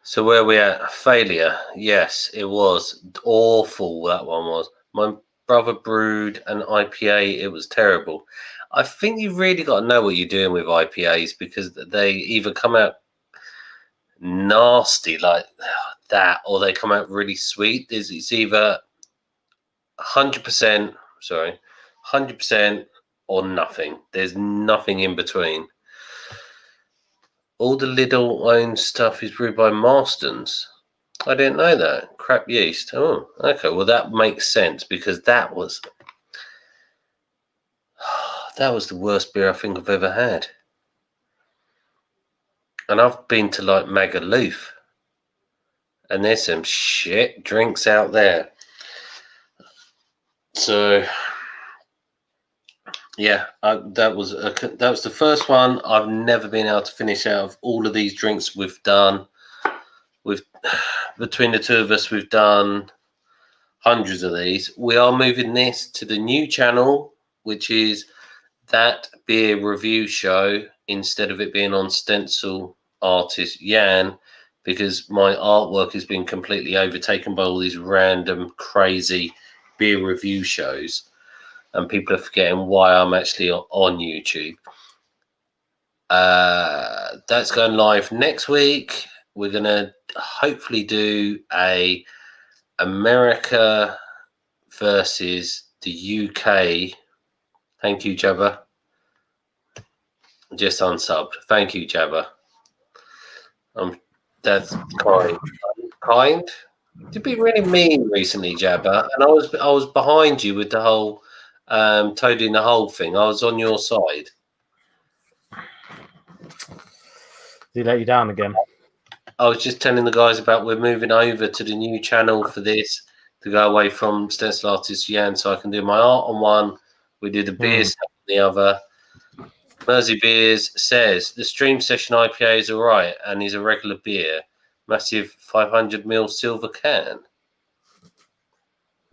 So where are we at? Failure. Yes, it was awful. That one was. My brother brewed an IPA. It was terrible. I think you've really got to know what you're doing with IPAs, because they either come out nasty like that, or they come out really sweet. It's either 100%, 100% or nothing. There's nothing in between. All the Lidl owned stuff is brewed by Morrison's. I didn't know that. Crap yeast. Oh, okay. Well, that makes sense, because that was the worst beer I think I've ever had. And I've been to like Magaluf, and there's some shit drinks out there. So yeah, that was the first one. I've never been able to finish out of all of these drinks we've done. Between the two of us, we've done hundreds of these. We are moving this to the new channel, which is That Beer Review Show, instead of it being on Stencil Artist Jan, because my artwork has been completely overtaken by all these random crazy beer review shows, and people are forgetting why I'm actually on YouTube. That's going live next week. We're going to hopefully do a America versus the UK. Thank you, Jabba. Just unsubbed. Thank you, Jabba. That's kind. You've been really mean recently, Jabba, and I was behind you with the whole Toad in the Hole thing. I was on your side. Did he let you down again? I was just telling the guys about we're moving over to the new channel for this to go away from Stencil Artist Yan, so I can do my art on one. We do the beers on the other. Mersey Beers says the stream session IPA is all right and is a regular beer. Massive 500ml silver can.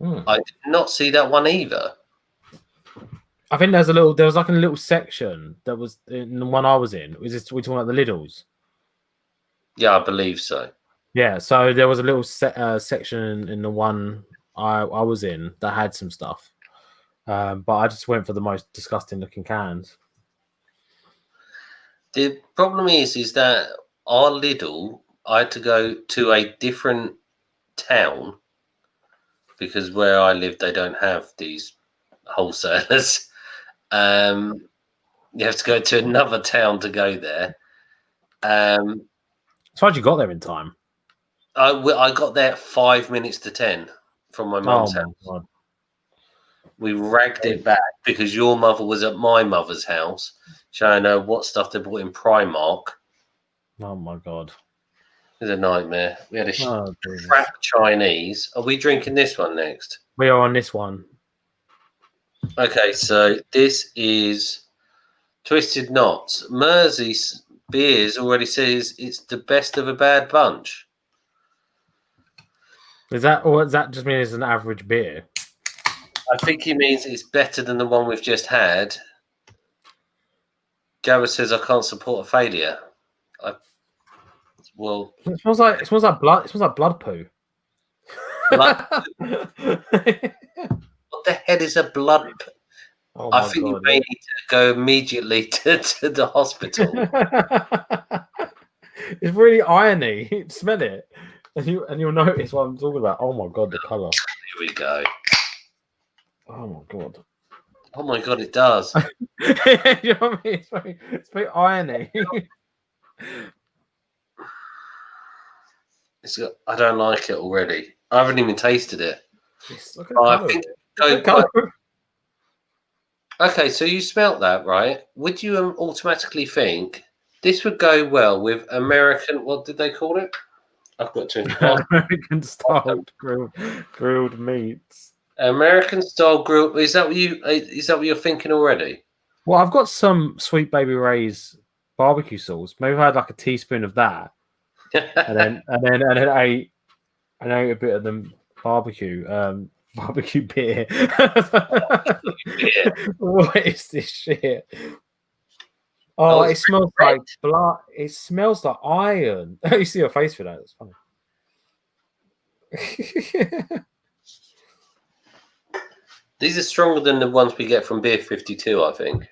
I did not see that one either. I think there was like a little section that was in the one I was in. We talking about the Lidls? Yeah, I believe so. Yeah, so there was a little section in the one I was in that had some stuff. But I just went for the most disgusting looking cans. The problem is that our Lidl, I had to go to a different town because where I live, they don't have these wholesalers. You have to go to another town to go there. So how'd you got there in time? I got there at 5 minutes to 10 from my mum's house. God. We ragged it back because your mother was at my mother's house showing her what stuff they bought in Primark. Oh my God. It was a nightmare. We had a crap Chinese. Are we drinking this one next? We are on this one. Okay, so this is Twisted Knots. Mersey Beers already says it's the best of a bad bunch. Is that, or does that just mean it's an average beer? I think he means it's better than the one we've just had. Jabba says I can't support a failure. Well, it smells like blood. It smells like blood poo. Blood poo. What the hell is a blood poo? Oh I think you may need to go immediately to the hospital. It's really irony. Smell it, and you'll notice what I'm talking about. Oh my God, the color. Here we go. Oh my God. Oh my God, it does. You know what I mean? It's very irony. I don't like it already. I haven't even tasted it. Okay, so you smelt that, right? Would you automatically think this would go well with American? What did they call it? I've got to American style grilled meats. American style grilled. Is that what you're thinking already? Well, I've got some Sweet Baby Ray's barbecue sauce. Maybe I had like a teaspoon of that, and then ate a bit of the barbecue beer. What is this shit? Oh, it smells like blood. It smells like iron. You see your face for that. It's funny. These are stronger than the ones we get from Beer 52, I think.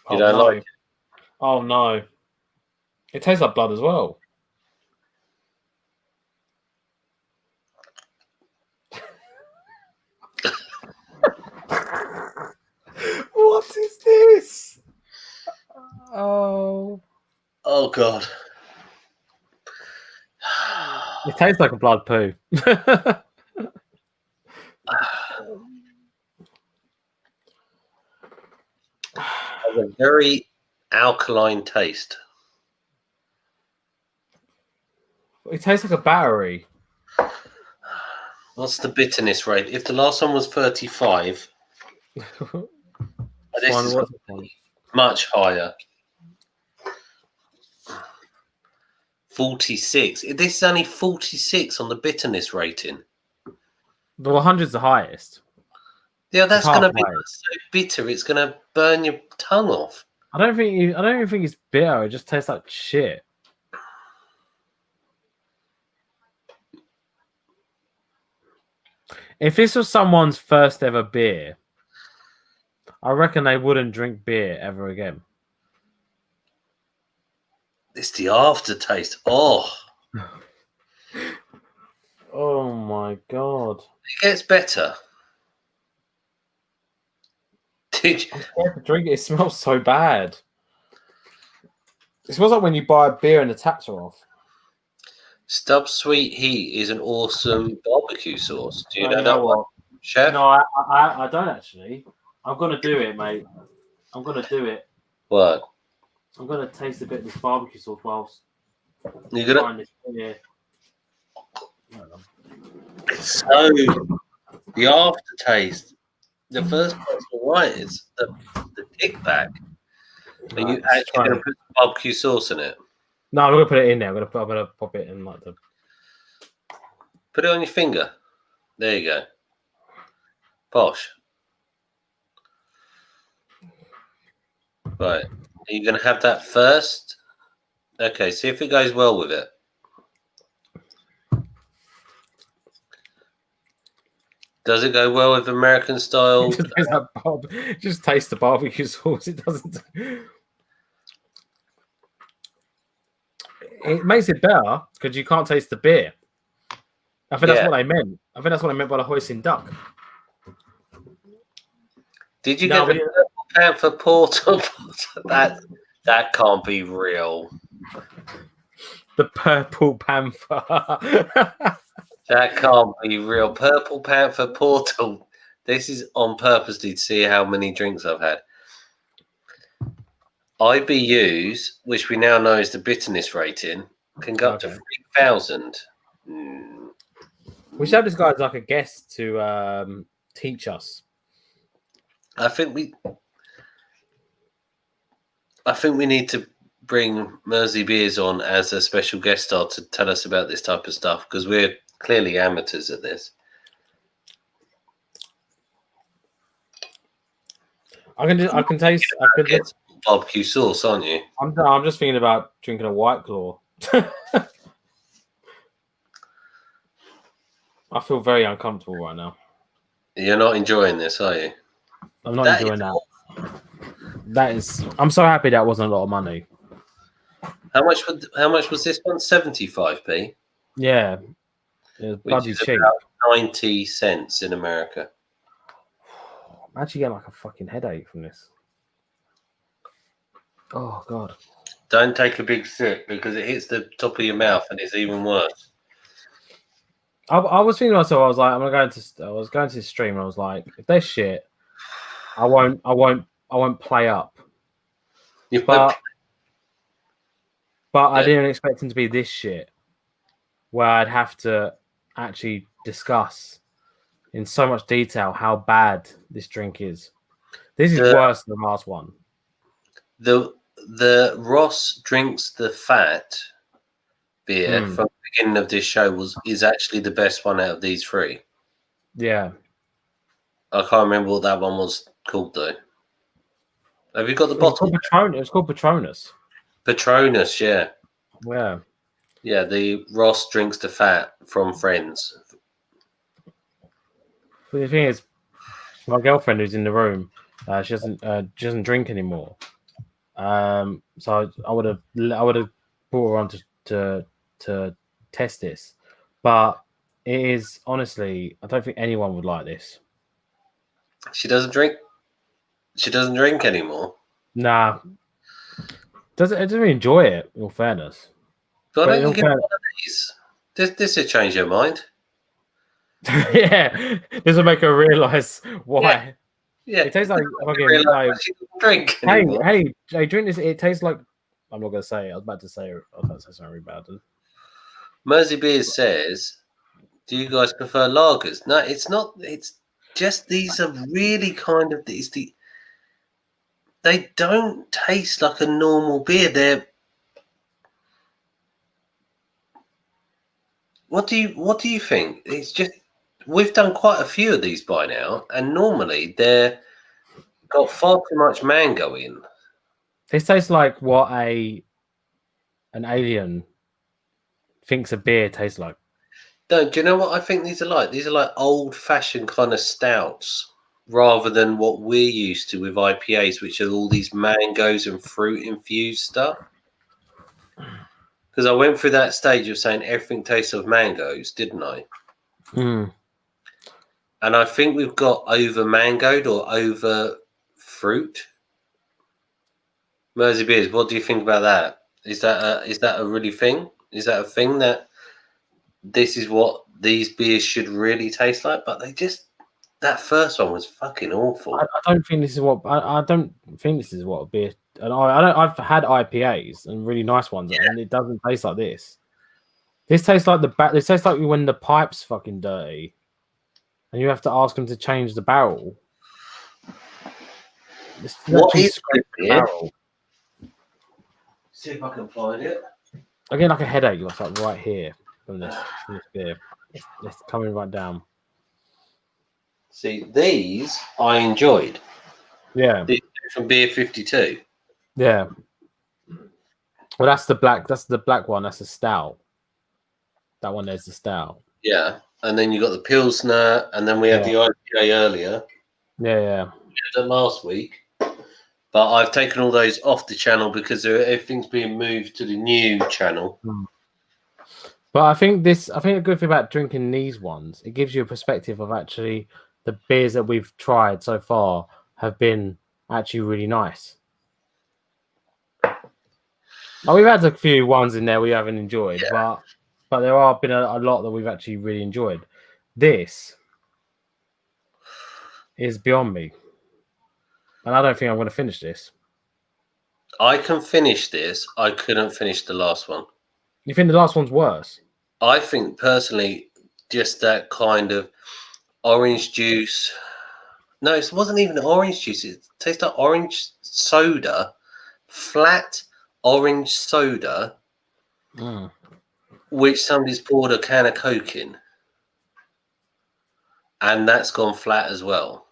You don't like it? Oh, no. It tastes like blood as well. What is this? Oh God. It tastes like a blood poo. Has a very alkaline taste. It tastes like a battery. What's the bitterness rate? If the last one was 35, this is much higher. 46. This is only 46 on the bitterness rating. The 100's the highest. Yeah, that's going to be so bitter. It's going to burn your tongue off. I don't even think it's bitter. It just tastes like shit. If this was someone's first ever beer, I reckon they wouldn't drink beer ever again. It's the aftertaste. Oh, oh my god! It gets better. I'm scared to drink it. It smells so bad. It smells like when you buy a beer and the taps are off. Stubbs Sweet Heat is an awesome barbecue sauce. Do you know you that know one, what? Chef? No, I don't actually. I'm gonna do it, mate. I'm gonna do it. What? I'm gonna taste a bit of this barbecue sauce whilst You're gonna. trying this beer. So the aftertaste. The first part's all right. It's the kickback. Are you actually going to put barbecue sauce in it? No, I'm gonna put it in there. I'm gonna pop it in like the. Put it on your finger. There you go. Posh. Right. Are you going to have that first? Okay. See if it goes well with it. Does it go well with American style? Just taste the barbecue sauce. It doesn't. It makes it better because you can't taste the beer. I think that's what I meant. I think that's what I meant by the hoisin duck. Did you get the Purple Panther Porter? That can't be real. The Purple Panther. That can't be real. Purple Panther Portal. This is on purpose to see how many drinks I've had. IBUs, which we now know is the bitterness rating, can go up to 3,000. We should have this guy as like a guest to teach us. I think we need to bring Mersey Beers on as a special guest star to tell us about this type of stuff because we're clearly amateurs at this. I can taste. I could get barbecue sauce, aren't you? I'm just thinking about drinking a White Claw. I feel very uncomfortable right now. You're not enjoying this, are you? I'm not enjoying that. That is. I'm so happy that wasn't a lot of money. How much was this one? 75p. Yeah, it was bloody cheap. About 90 cents in America. I'm actually getting like a fucking headache from this. Oh god! Don't take a big sip because it hits the top of your mouth and it's even worse. I was thinking to myself, I was like, I was going to the stream and I was like, if they're shit, I won't play up. But I didn't expect them to be this shit, where I'd have to actually discuss in so much detail how bad this drink is. This is worse than the last one. The Ross Drinks the Fat beer from the beginning of this show is actually the best one out of these three. Yeah. I can't remember what that one was called though. Have you got the bottle? It was called Patronus. Patronus, yeah. Yeah. Yeah, the Ross Drinks the Fat from Friends. But the thing is, my girlfriend who's in the room, she doesn't drink anymore. So I would have brought her on to test this, but it is honestly, I don't think anyone would like this. She doesn't drink. She doesn't drink anymore. Nah, doesn't really enjoy it. In all fairness, but I don't get one of these. This will change your mind. Yeah, this will make her realize why. Yeah. It tastes like fucking drink. Hey, drink this. It tastes like. I'm not gonna say it. I was about to say something really bad. Mersey Beers says, "Do you guys prefer lagers?" No, it's not. It's just these are really kind of these. They don't taste like a normal beer. What do you think? It's just we've done quite a few of these by now, and normally they're got far too much mango in. This tastes like what an alien thinks a beer tastes like. No, do you know what I think these are like? These are like old-fashioned kind of stouts, rather than what we're used to with IPAs, which are all these mangoes and fruit infused stuff. Because I went through that stage of saying everything tastes of mangoes, didn't I? Mm. And I think we've got over mangoed or over fruit. Mersey beers. What do you think about that? Is that a really thing? Is that a thing that this is what these beers should really taste like? But that first one was fucking awful. I don't think this is what I don't think this is what a beer. And I've had IPAs and really nice ones, and it doesn't taste like this. This tastes like This tastes like when the pipe's fucking dirty, and you have to ask them to change the barrel. What is the barrel? See if I can find it. I get like a headache, like right here from this beer. It's coming right down. See, these I enjoyed. Yeah. These from Beer 52. Yeah. Well, that's the black one. That's a stout. That one there's the stout. Yeah. And then you got the Pilsner, and then we had the IPA earlier. Yeah. We had it last week. But I've taken all those off the channel because everything's being moved to the new channel. But I think a good thing about drinking these ones, it gives you a perspective of actually the beers that we've tried so far have been actually really nice. Oh, we've had a few ones in there we haven't enjoyed, but there have been a lot that we've actually really enjoyed. This is beyond me. And I don't think I'm going to finish this. I can finish this. I couldn't finish the last one. You think the last one's worse? I think personally, just that kind of orange juice. No, it wasn't even orange juice. It tastes like orange soda, flat orange soda, which somebody's poured a can of Coke in. And that's gone flat as well.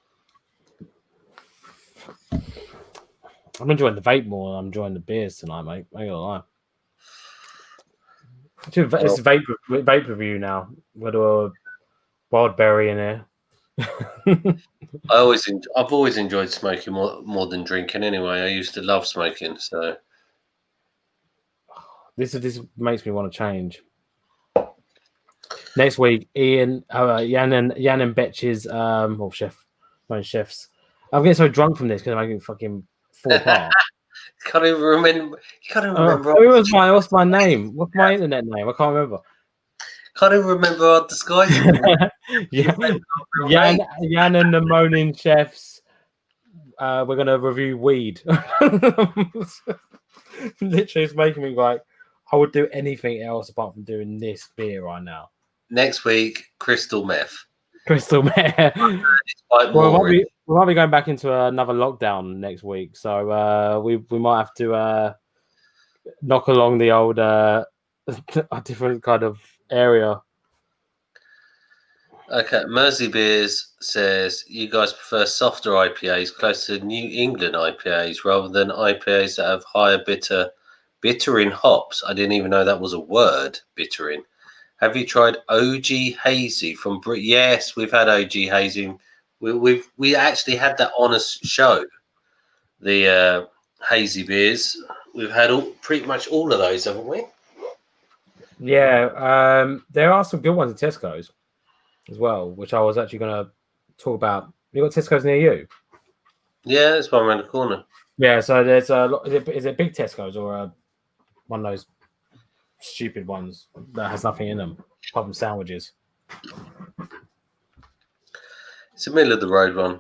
I'm enjoying the vape more than I'm enjoying the beers tonight, mate. I ain't gonna lie. It's a vape review now. We'll do a wild berry in there. I've always enjoyed smoking more than drinking. Anyway, I used to love smoking. So this makes me want to change. Next week, Jan and Betch's chefs. I'm getting so drunk from this because I'm making fucking fall apart. Can't even remember. What's my name? What's my internet name? I can't remember. Can't even remember our disguise. Jan and the Moaning Chefs. We're gonna review weed. Literally, it's making me like I would do anything else apart from doing this beer right now. Next week, crystal meth. Crystal meth. We might be going back into another lockdown next week, so we might have to knock along the old a different kind of area. Okay, Mersey Beers says you guys prefer softer IPAs close to New England IPAs rather than IPAs that have higher bittering hops. I didn't even know that was a word, bittering. Have you tried OG Hazy from Brew? Yes, we've had OG Hazy. We actually had that on a show. The hazy beers. We've had pretty much all of those, haven't we? Yeah, there are some good ones at Tesco's as well, which I was actually going to talk about. You got Tesco's near you? Yeah, there's one around the corner. Yeah, so there's is it big Tesco's or one of those stupid ones that has nothing in them apart from sandwiches? It's the middle of the road one.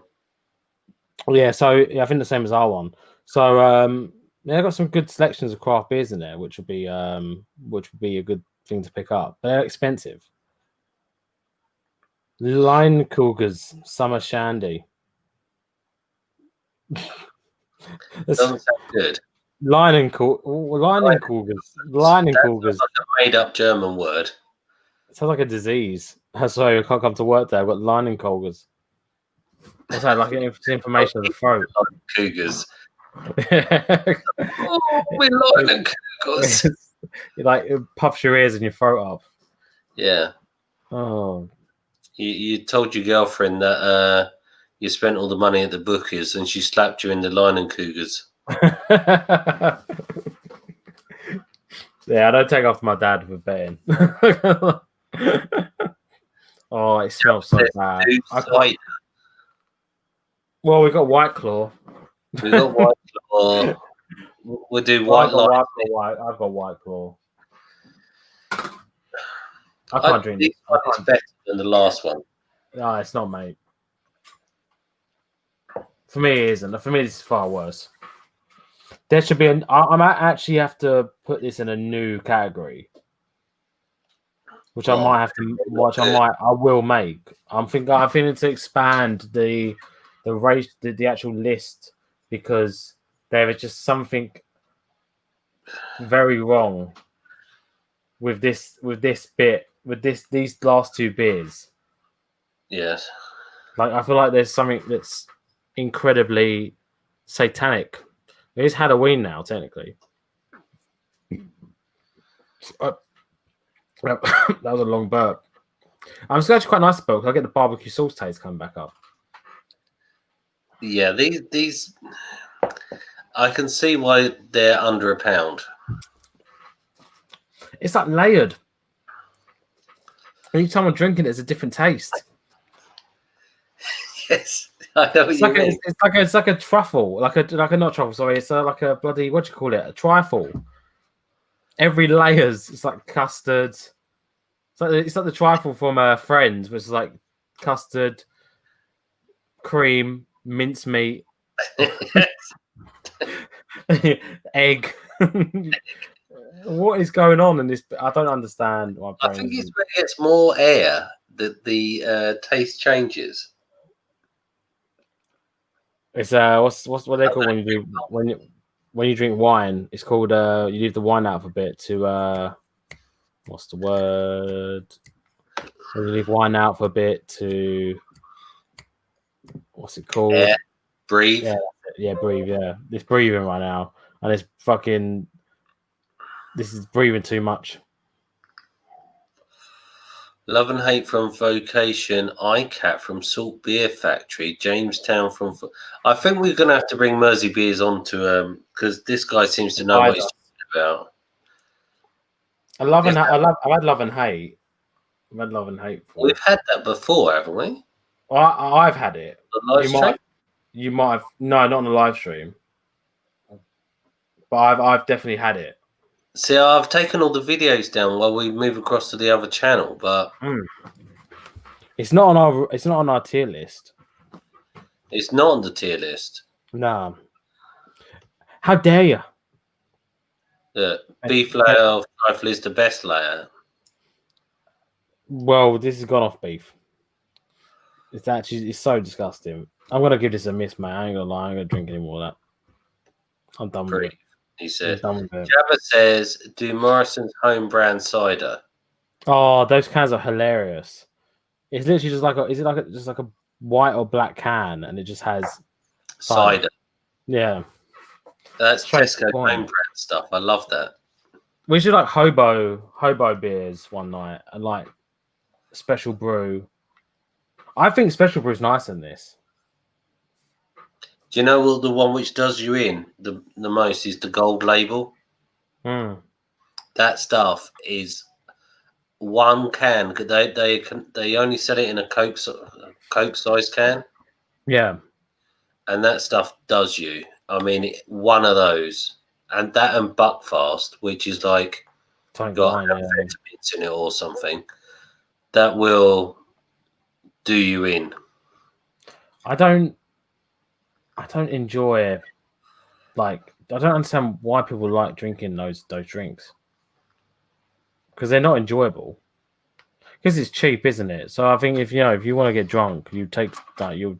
Yeah, so I think the same as our one. So they've got some good selections of craft beers in there, which would be a good thing to pick up. They're expensive. Line Cougars Summer Shandy. Doesn't sound good. Line Cougars. Line Cougars. Like a made-up German word. It sounds like a disease. Sorry, I can't come to work there. I've got Line Cougars. What's that? Like inflammation of the throat. Cougars. We're Line Cougars. It puffs your ears and your throat up. Yeah. Oh. You told your girlfriend that you spent all the money at the bookies and she slapped you in the Line and Cougars. Yeah, I don't take after my dad with betting. Oh, it smells so bad. Well, we got White Claw. We got White Claw. We'll do I've White Line. I've got White Claw. I can't drink this. One is better than the last one. No, it's not, mate. For me, it isn't. For me, it's far worse. There should be I might actually have to put this in a new category, which I might have to watch. I will make. I'm thinking to expand the race, the actual list, because there is just something very wrong with these last two beers. Yes. Like, I feel like there's something that's incredibly satanic. It is Halloween now, technically. That was a long burp. I'm actually quite nice about because I get the barbecue sauce taste coming back up. Yeah, these I can see why they're under £1. It's like layered. Each time I'm drinking it, it's a different taste. Yes, I know what you mean. It's like a truffle, like a not truffle. Sorry, it's like a bloody, what do you call it? A trifle. Every layers, it's like custard. It's like the trifle from Friends, which is like custard, cream, mincemeat, egg. What is going on in this? I don't understand. I think it's when it gets more air that the taste changes. It's what they call when you drink wine. It's called you leave the wine out for a bit to what's the word? When you leave wine out for a bit to what's it called? Yeah, breathe. Yeah, breathe. Yeah, it's breathing right now, and it's fucking. This is breathing too much. Love and Hate from Vocation, ICAT from Salt Beer Factory, Jamestown from. I think we're going to have to bring Mersey beers onto because this guy seems to know what he's talking about. I've had Love and Hate. I've had Love and Hate before. We've had that before, haven't we? I've had it. You might have. No, not on the live stream. But I've definitely had it. See, I've taken all the videos down while we move across to the other channel, but it's not on our tier list. It's not on the tier list. No. How dare you? The beef layer of trifle is the best layer. Well, this has gone off beef. It's so disgusting. I'm gonna give this a miss, man. I ain't gonna lie. I ain't gonna drink any more of that. I'm done with it. He said. Jabba says, "Do Morrison's home brand cider." Oh, those cans are hilarious. It's literally just like just like a white or black can, and it just has cider. Yeah, that's Tesco home brand stuff. I love that. We should like hobo beers one night and like Special Brew. I think Special Brew is nicer than this. Do you know the one which does you in the most is the Gold Label? That stuff is one can. They only sell it in a Coke size can. Yeah, and that stuff does you. I mean, one of those, and that and Buckfast, which is like got amphetamines in it or something, that will do you in. I don't enjoy, like, I don't understand why people like drinking those drinks, because they're not enjoyable. Because it's cheap, isn't it? So I think if you want to get drunk, you take that you'll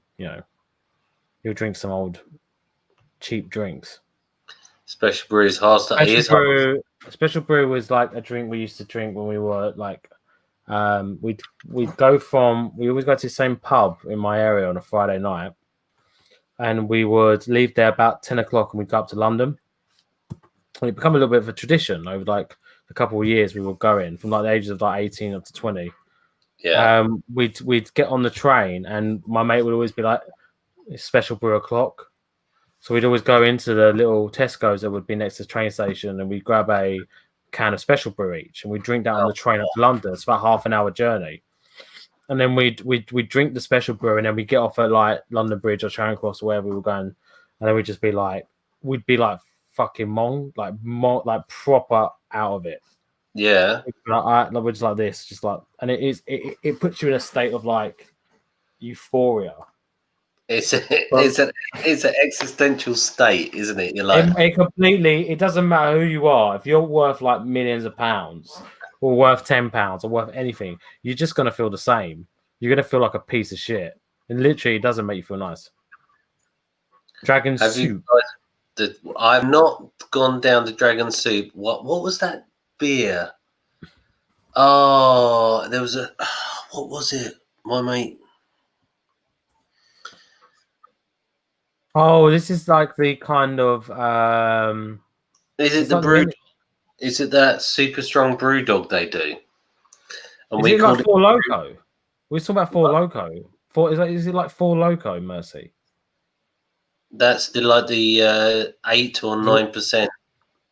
drink some old cheap drinks. Special Brew is hard. Special Brew was like a drink we used to drink when we were like, we'd always go to the same pub in my area on a Friday night. And we would leave there about 10 o'clock and we'd go up to London. And it became a little bit of a tradition over like a couple of years. We were going from like the ages of like 18 up to 20. Yeah. We'd get on the train and my mate would always be like, it's Special Brew o'clock. So we'd always go into the little Tesco's that would be next to the train station and we'd grab a can of Special Brew each, and we drink that on the train up to London. It's about half an hour journey. And then we drink the Special Brew, and then we get off at like London Bridge or Charing Cross or wherever we were going, and then we'd be like fucking like proper out of it. Yeah, we're just like this, just like, and it puts you in a state of like euphoria. It's an existential state, isn't it? You're like, it doesn't matter who you are. If you're worth like millions of pounds or worth £10 or worth anything, you're just gonna feel the same. You're gonna feel like a piece of shit. And literally, it doesn't make you feel nice. Dragon soup. I've not gone down to Dragon soup. What was that beer? Oh, there was what was it? My mate. Oh, this is like the kind of is it the brew? Is it that super strong brew dog they do? And is it like Four Loko? We're talking about Four Loko. Is it like Four Loko, Mercy? That's the 8 or 9%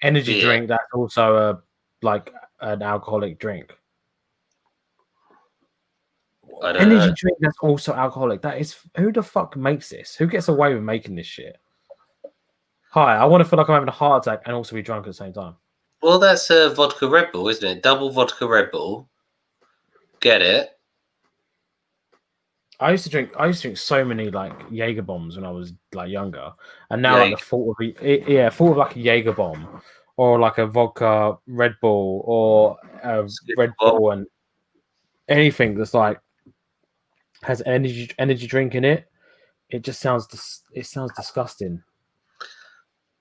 energy beer. Drink. That's also like an alcoholic drink. Energy drink that's also alcoholic. That is, who the fuck makes this? Who gets away with making this shit? Hi, I want to feel like I'm having a heart attack and also be drunk at the same time. Well, that's vodka Red Bull, isn't it? Double vodka Red Bull. Get it? I used to drink so many like Jaeger bombs when I was like younger, and now like the thought of like a Jaeger bomb or like a vodka Red Bull or a Red Bull and anything that's like has energy drink in it. It just sounds disgusting.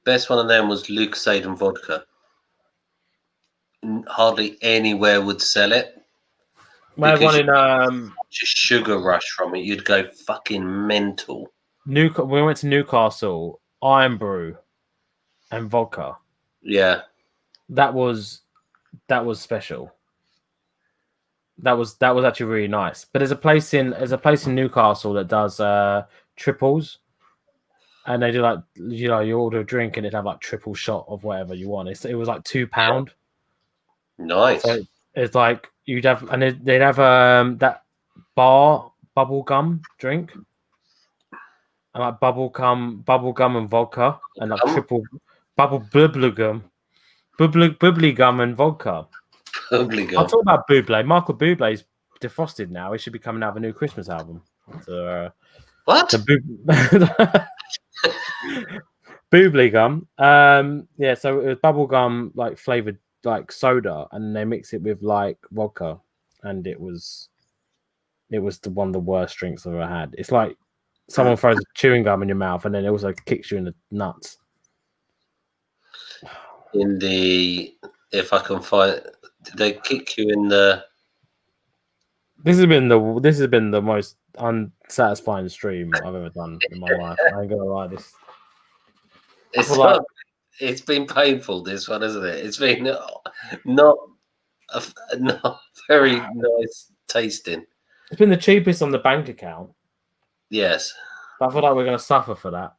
Best one of them was Lucozade and vodka. Hardly anywhere would sell it. We had one in just sugar rush from it. You'd go fucking mental. We went to Newcastle, Iron Brew, and vodka. Yeah, that was special. That was actually really nice. But there's a place in Newcastle that does triples, and they do like you order a drink and it'd have like triple shot of whatever you want. It was like £2. Nice. So it's like you'd have, and they'd have that bar bubble gum drink, and like bubble gum and vodka, and like triple bubbly gum and vodka. Bubbly gum. I'll talk about Bublé. Michael Bublé's defrosted now. He should be coming out of a new Christmas album. What? Bublé gum. Yeah, so it was bubble gum like flavored like soda, and they mix it with like vodka, and it was one of the worst drinks I've ever had. It's like someone throws chewing gum in your mouth, and then it also kicks you in the nuts. If I can find, they kick you in the. This has been the most unsatisfying stream I've ever done in my life. I ain't gonna lie, it's been painful. This one, isn't it? It's been not very nice tasting. It's been the cheapest on the bank account. Yes, but I feel like we're gonna suffer for that.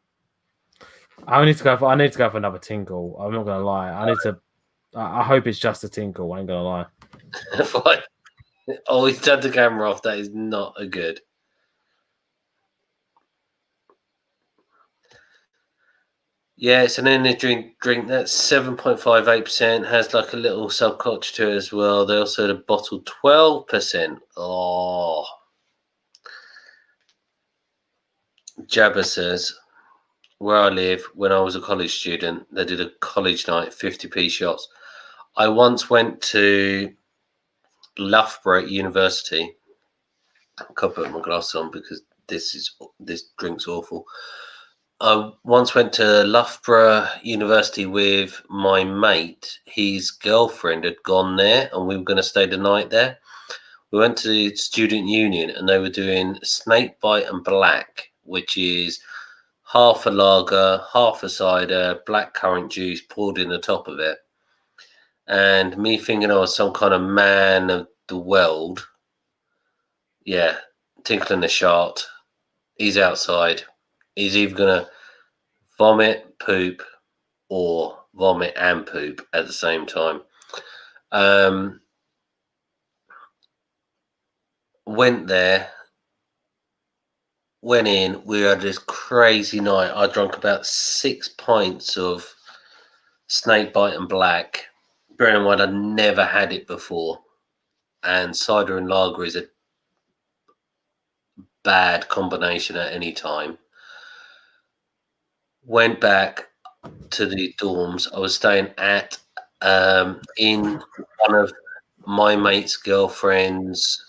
I need to go for another tinkle. I'm not gonna lie. I hope it's just a tinkle. I ain't gonna lie. Oh, he's turned the camera off. That is not a good. Yeah, it's an energy drink that's 7.58%. Has like a little subculture to it as well. They also had a bottle 12%. Oh, Jabba says, where I live, when I was a college student, they did a college night, 50p shots. I once went to Loughborough University. I can't put my glass on because this drink's awful. I once went to Loughborough University with my mate. His girlfriend had gone there, and we were going to stay the night there. We went to the Student Union, and they were doing Snakebite and Black, which is half a lager, half a cider, black currant juice poured in the top of it. And me thinking I was some kind of man of the world. Yeah, tinkling the shot. He's outside. He's either going to vomit, poop, or vomit and poop at the same time. Went there, went in. We had this crazy night. I drank about 6 pints of Snakebite and Black. Bearing in mind, I'd never had it before. And cider and lager is a bad combination at any time. Went back to the dorms. I was staying at in one of my mate's girlfriend's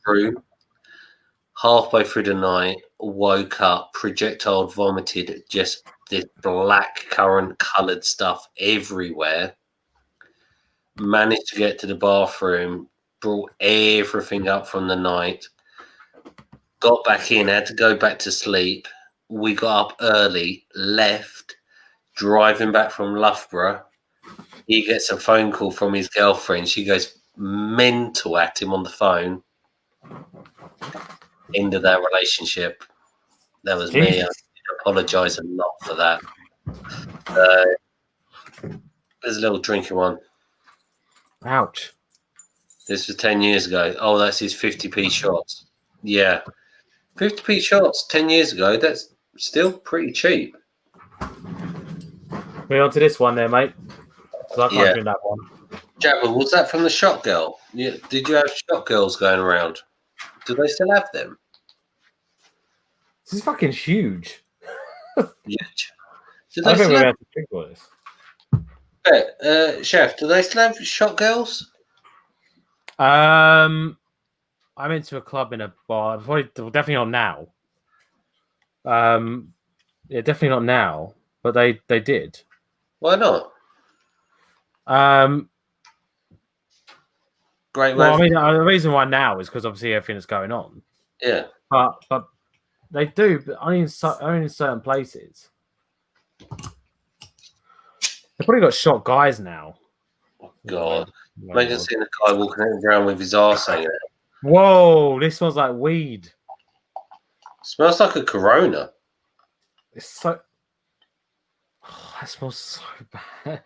room. Halfway through the night, woke up, projectile vomited just this black currant coloured stuff everywhere. Managed to get to the bathroom, brought everything up from the night, got back in, had to go back to sleep. We got up early, left, driving back from Loughborough. He gets a phone call from his girlfriend. She goes mental at him on the phone. End of their relationship. That was me. I apologise a lot for that. There's a little drinking one. Ouch. This was 10 years ago. Oh, that's his 50p shots. Yeah. 50p shots 10 years ago. That's still pretty cheap. Moving on to this one there, mate. I can't drink that one. Jabba, was that from the Shot Girl? Yeah. Did you have Shot Girls going around? Do they still have them? This is fucking huge. Yeah. I think we're going to have to drink all this. Chef, do they still have Shot Girls? I went to a club in a bar. Definitely not now. Yeah, definitely not now. But they did. Why not? Great. Well, I mean, the reason why now is because obviously everything that's going on. Yeah. But they do, but only in certain places. They've probably got shot guys now. Oh, God. Imagine seeing a guy walking around with his arse hanging out. Whoa, this smells like weed. Smells like a Corona. It's so... Oh, that smells so bad.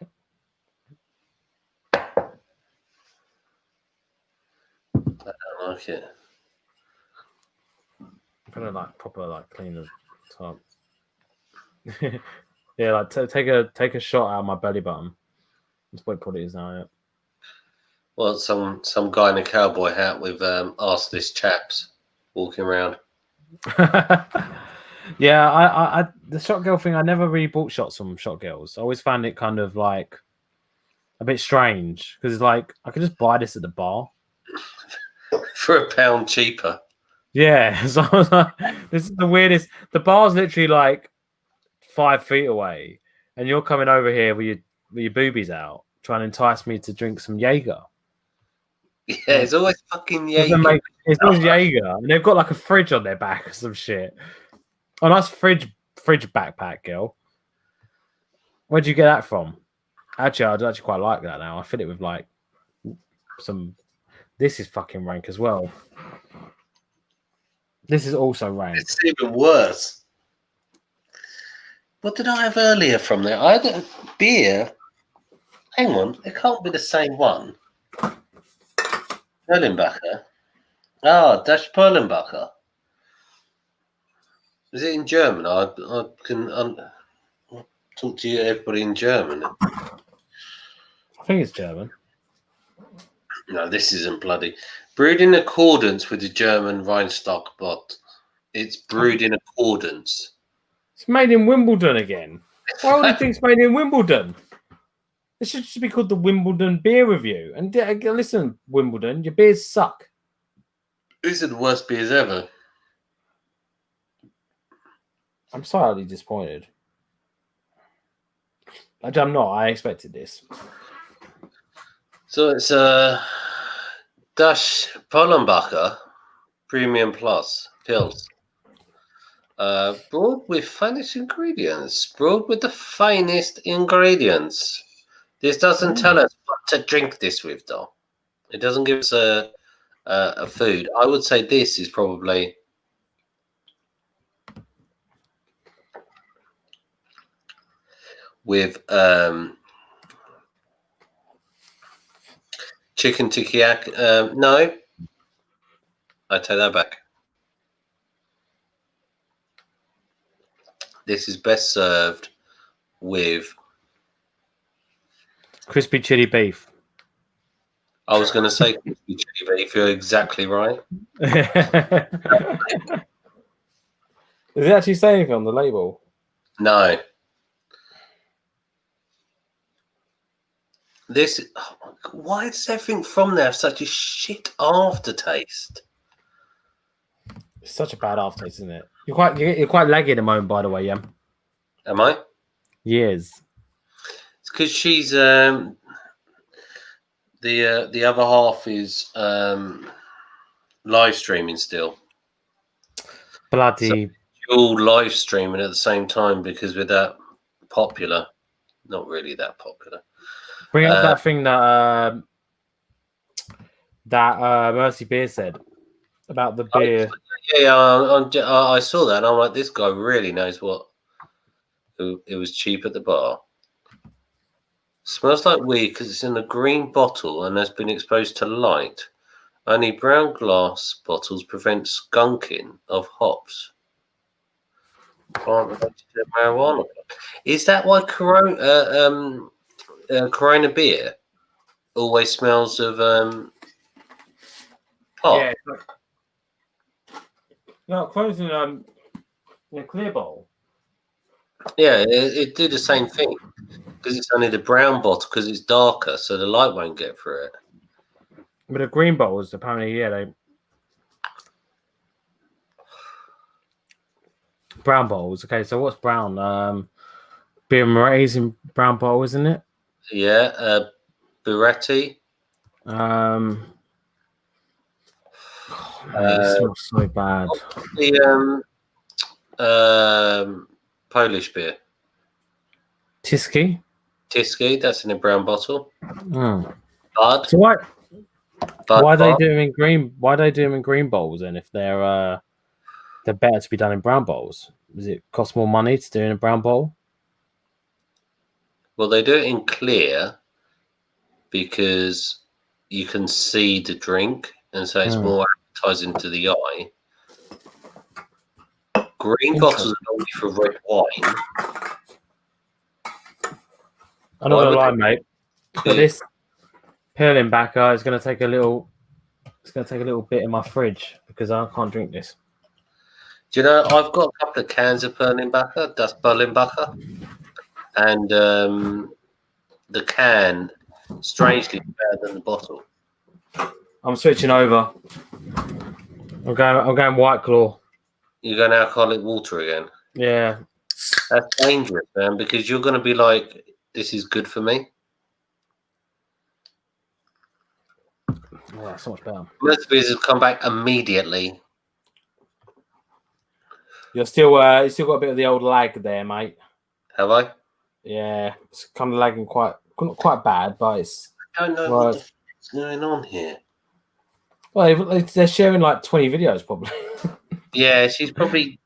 I don't like it. I'm gonna proper clean the top. Yeah, take a shot out of my belly button. That's what it is now. Yeah. Well, some guy in a cowboy hat with ask this chaps walking around. Yeah, I the shot girl thing. I never really bought shots from shot girls. I always found it kind of like a bit strange because it's like I could just buy this at the bar for £1 cheaper. Yeah, so I was like, this is the weirdest. The bar's literally like 5 feet away, and you're coming over here with your boobies out, trying to entice me to drink some Jaeger. Yeah, it's always fucking Jaeger. It's always Jaeger, and they've got like a fridge on their back or some shit. Oh, nice fridge backpack, girl. Where'd you get that from? Actually, I'd actually quite like that now. I fill it with like some. This is fucking rank as well. This is also rank. It's even worse. What did I have earlier from there? I had a beer. Hang on, it can't be the same one. Perlenbacher. Ah, Das Perlenbacher. Is it in German? I can talk to you, everybody in German. I think it's German. No, this isn't bloody. Brewed in accordance with the German Rheinstock bot. It's brewed in accordance. It's made in Wimbledon again. Why would you think it's made in Wimbledon? This should just be called the Wimbledon Beer Review. And listen, Wimbledon, your beers suck. These are the worst beers ever. I'm slightly disappointed. I'm not. I expected this. So it's Das Perlenbacher Premium Plus Pills. Brewed with finest ingredients. Brewed with the finest ingredients. This doesn't tell us what to drink this with, though. It doesn't give us a food. I would say this is probably with Chicken tikka. No, I take that back. This is best served with crispy chili beef. I was going to say crispy chili beef. You're exactly right. Does it actually say anything on the label? No. Why does everything from there have such a shit aftertaste? It's such a bad aftertaste, isn't it? You're quite laggy at the moment, by the way, yeah. Am I? Yes. It's because she's the other half is live streaming still. Bloody. So you're all live streaming at the same time because we're that popular. Not really that popular. Bring up that thing that Mercy Beer said about the beer. I saw that and I'm like, this guy really knows it was cheap at the bar. Smells like weed because it's in a green bottle and has been exposed to light. Only brown glass bottles prevent skunking of hops. Marijuana. Is that why Corona beer always smells of pot? Yeah. No, closing a clear bottle. Yeah, it did the same thing because it's only the brown bottle because it's darker, so the light won't get through it. But the green bottles, apparently, yeah, they brown bottles. Okay, so what's brown? Beer Moretti's in brown bottle, isn't it? Yeah, Buretti. It smells so bad. The Polish beer. Tyskie, that's in a brown bottle. Mm. Bud. So why are they doing in green? Why do they do them in green bowls? And if they're better to be done in brown bowls, does it cost more money to do in a brown bowl? Well, they do it in clear because you can see the drink, and so it's more appetizing to the eye. Green bottles are only for red wine. I'm not gonna lie, mate. But this peeling backer is gonna take a little. It's gonna take a little bit in my fridge because I can't drink this. Do you know I've got a couple of cans of Perlenbacher, das Perlenbacher, and the can strangely better than the bottle. I'm switching over. I'm going White Claw. You're going alcoholic water again. Yeah. That's dangerous, man, because you're going to be like, this is good for me. Oh, that's so much better. Most beers have come back immediately. You still got a bit of the old lag there, mate. Have I? Yeah, it's kind of lagging not quite bad, but it's. I don't know what's going on here. Well, they're sharing like 20 videos, probably. Yeah, she's probably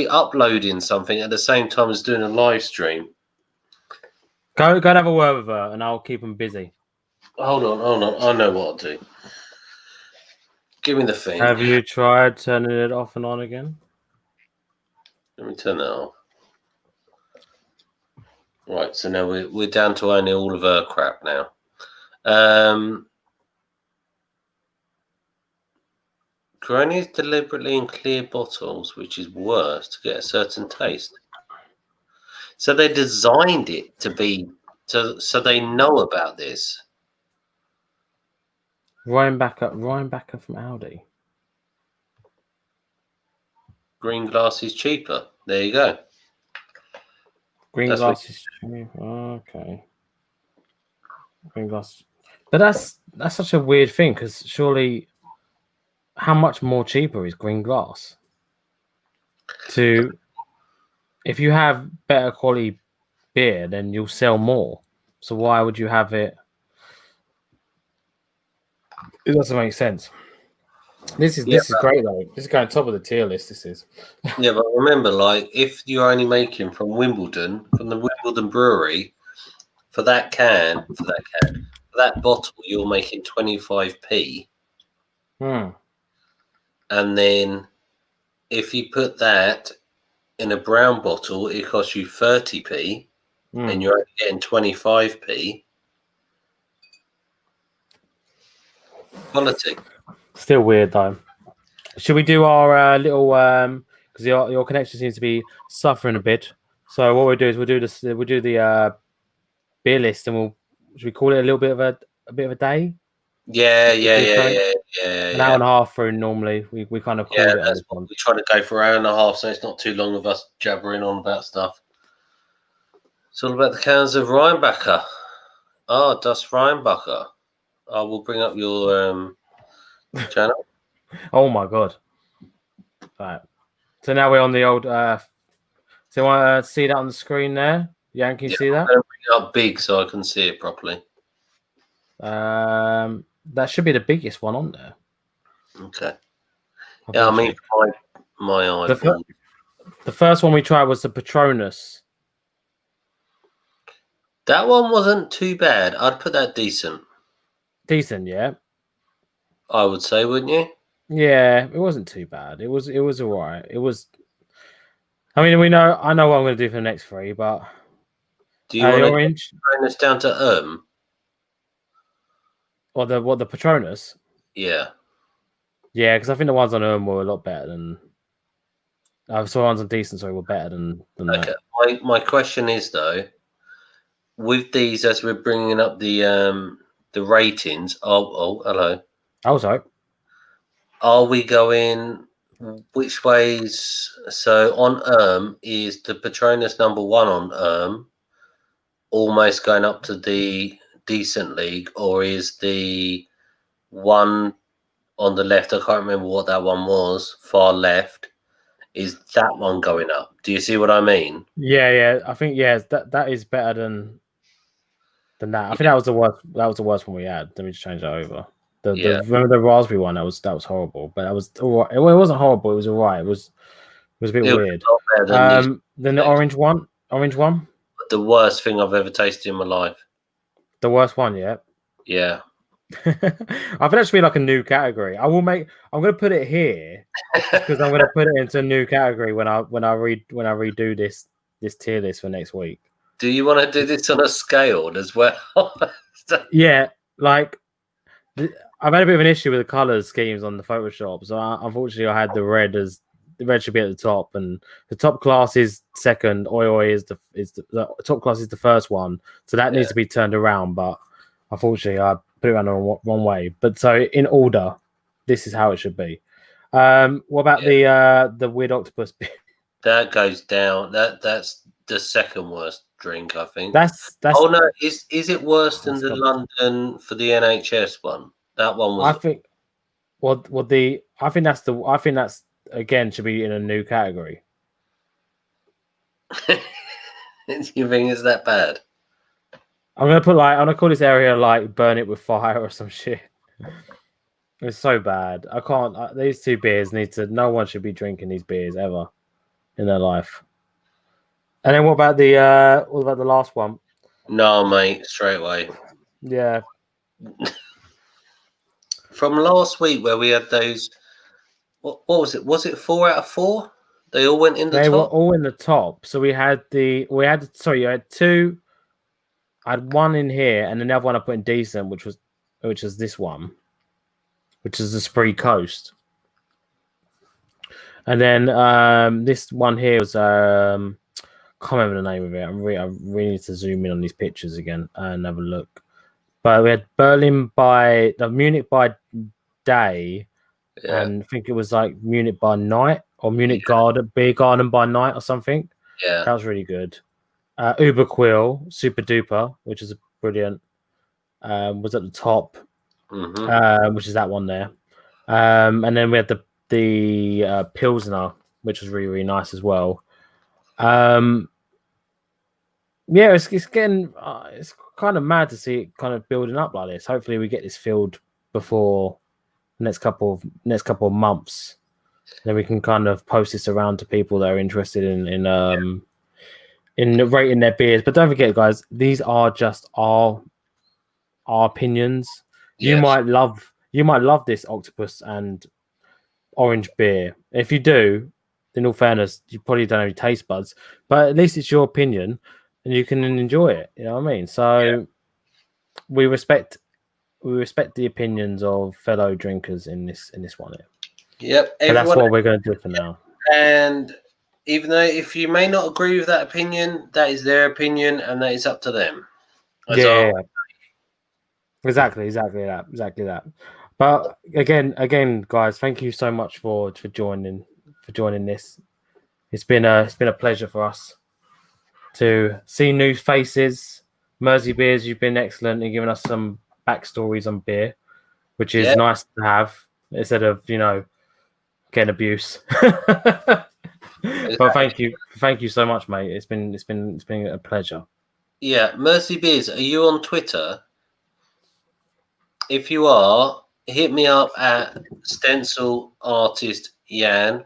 uploading something at the same time as doing a live stream. Go and have a word with her, and I'll keep them busy. Hold on. I know what I'll do. Give me the thing. Have you tried turning it off and on again? Let me turn it off. Right, so now we're down to only all of her crap now. Corona is deliberately in clear bottles, which is worse to get a certain taste. So they designed it to be so they know about this. Ryan Backer from Aldi. Green glass is cheaper. There you go. Green glass is okay. Green glass, but that's such a weird thing because surely, how much more cheaper is green glass? If you have better quality beer, then you'll sell more. So why would you have it? It doesn't make sense. This is great though. This is going top of the tier list. This is. Yeah, but remember, like, if you're only making from the Wimbledon brewery, for that can, that bottle, you're making 25p. Hmm. And then if you put that in a brown bottle, it costs you 30p, and you're only getting 25p. Quality. Still weird though. Should we do our little because your connection seems to be suffering a bit. So what we'll do is we'll do the beer list, and should we call it a little bit of a day? Yeah. An hour and a half through normally. We kind of called it on this one. We try to go for an hour and a half, so it's not too long of us jabbering on about stuff. It's all about the cans of Rheinbacher. Das Rheinbacher. I will bring up your channel. Oh my god! Right. So now we're on the old. So you want to see that on the screen there? Yeah, can you see that? I'm going to bring it up big so I can see it properly. That should be the biggest one on there. Okay. Yeah, I mean, my eyeball. The first one we tried was the Patronus. That one wasn't too bad. I'd put that decent. Decent, yeah. I would say, wouldn't you? Yeah, it wasn't too bad. It was alright. It was. I mean, I know what I'm going to do for the next three, but do you want the orange? Bring this down to or the Patronus? Yeah. Yeah, because I think the ones on were a lot better than. I saw ones on decent, so were better than okay. that. My question is though, with these as we're bringing up the ratings. Oh, hello. Oh, sorry. Are we going which ways? So on is the Patronus number 1 on almost going up to the decent league, or is the one on the left, I can't remember what that one was, far left, is that one going up? Do you see what I mean? Yeah. I think that is better than that. I think that was the worst. That was the worst one we had. Let me just change that over. Remember the raspberry one? That was horrible. But that was all right. It wasn't horrible. It was all right. It was a bit weird. Then the orange one. The worst thing I've ever tasted in my life. The worst one, yeah. Yeah. I think that should be like a new category. I'm going to put it here because I'm going to put it into a new category when I redo this tier list for next week. Do you want to do this on a scale as well? Yeah, like I've had a bit of an issue with the color schemes on the Photoshop. So unfortunately, I had the red should be at the top, and the top class is second. Oi is the top class is the first one, so that needs to be turned around. But unfortunately, I put it around the wrong way. But so in order, this is how it should be. What about the weird octopus? That goes down. That's the second worst drink, I think. That's. Oh no, is it worse than the London for the NHS one? That one was. I think. I think that's again should be in a new category. You think it's that bad? I'm gonna call this area like burn it with fire or some shit. It's so bad. I can't. These two beers no one should be drinking these beers ever in their life. And then what about the last one? No, mate, straight away. Yeah. From last week where we had those, what was it? Was it 4 out of 4? They all went in the top? They were all in the top. So you had two. I had one in here, and another one I put in decent, which was this one, which is the Spree Coast. And then this one here was can't remember the name of it. I really need to zoom in on these pictures again and have a look. But we had Munich by day, and I think it was like Munich by night or Munich Beer Garden by night or something. Yeah, that was really good. Uber Quill, Super Duper, which is brilliant, was at the top, which is that one there. And then we had the Pilsner, which was really, really nice as well. It's getting it's kind of mad to see it kind of building up like this. Hopefully, we get this filled before the next couple of months. Then we can kind of post this around to people that are interested in rating their beers. But don't forget, guys, these are just our our opinions. Yes. You might love this octopus and orange beer. If you do, in all fairness, you probably don't have any taste buds, but at least it's your opinion and you can enjoy it. You know what I mean? So we respect the opinions of fellow drinkers in this one here. Yep. But that's what we're going to do for now. And even though if you may not agree with that opinion, that is their opinion and that is up to them. Exactly that. But again, guys, thank you so much for joining this. It's been a pleasure for us to see new faces. Mersey Beers, you've been excellent in giving us some backstories on beer, which is nice to have instead of getting abuse. But thank you so much, mate. It's been a pleasure. Yeah, Mersey Beers, are you on Twitter? If you are, hit me up at Stencil Artist Yan.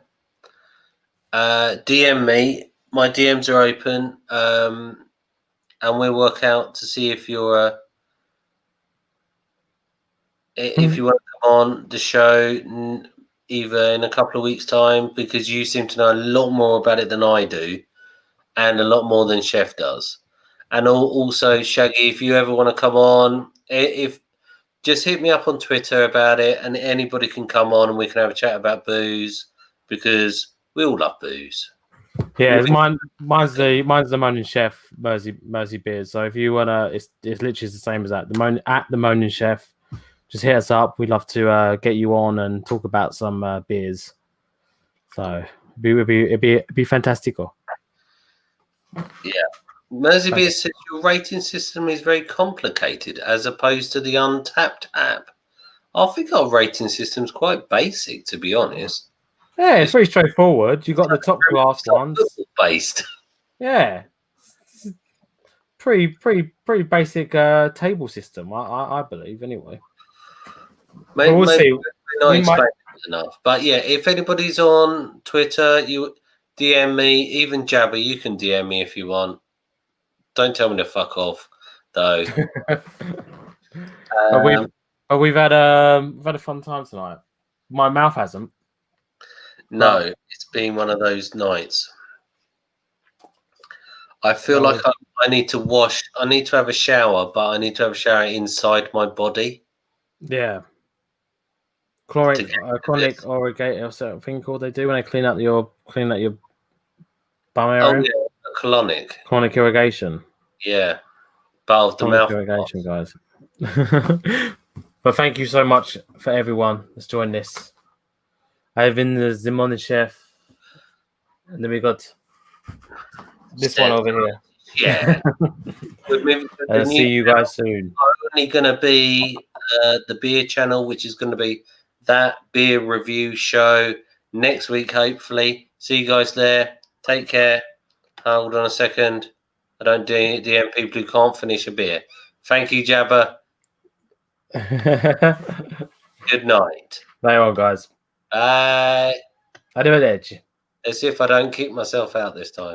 DM me. My DMs are open, and we'll work out to see if you're if you want to come on the show either in a couple of weeks' time, because you seem to know a lot more about it than I do, and a lot more than Chef does. And also, Shaggy, if you ever want to come on, just hit me up on Twitter about it, and anybody can come on and we can have a chat about booze, because we all love booze. Yeah, mine's the Moaning Chef Mersey Beers. So if you wanna, it's literally the same as that. The Moaning Chef. Just hit us up. We'd love to get you on and talk about some beers. So it'd be fantastico. Yeah. Mersey Beers says your rating system is very complicated as opposed to the Untapped app. I think our rating system's quite basic, to be honest. Yeah, it's very straightforward. You got the top class ones. Based. Yeah. Pretty basic table system, I believe, anyway. Maybe we'll see. Not explained enough. But yeah, if anybody's on Twitter, you DM me, even Jabba, you can DM me if you want. Don't tell me to fuck off, though. But we've had a fun time tonight. My mouth hasn't. No, it's been one of those nights. I feel like I need to wash. I need to have a shower, but I need to have a shower inside my body. Yeah. Chronic irrigator or something called they do when they clean out your bum area. Oh yeah, colonic irrigation. Yeah, but of the mouth irrigation, guys. But thank you so much for everyone that's joined this. I've been the Zimon Chef, and then we got this one over here. Yeah. I'll see you guys soon. Only going to be the beer channel, which is going to be that beer review show next week, hopefully. See you guys there. Take care. Hold on a second. I don't DM people who can't finish a beer. Thank you, Jabba. Good night. Bye, on, guys. Bye. Arrivederci. Let's see if I don't kick myself out this time.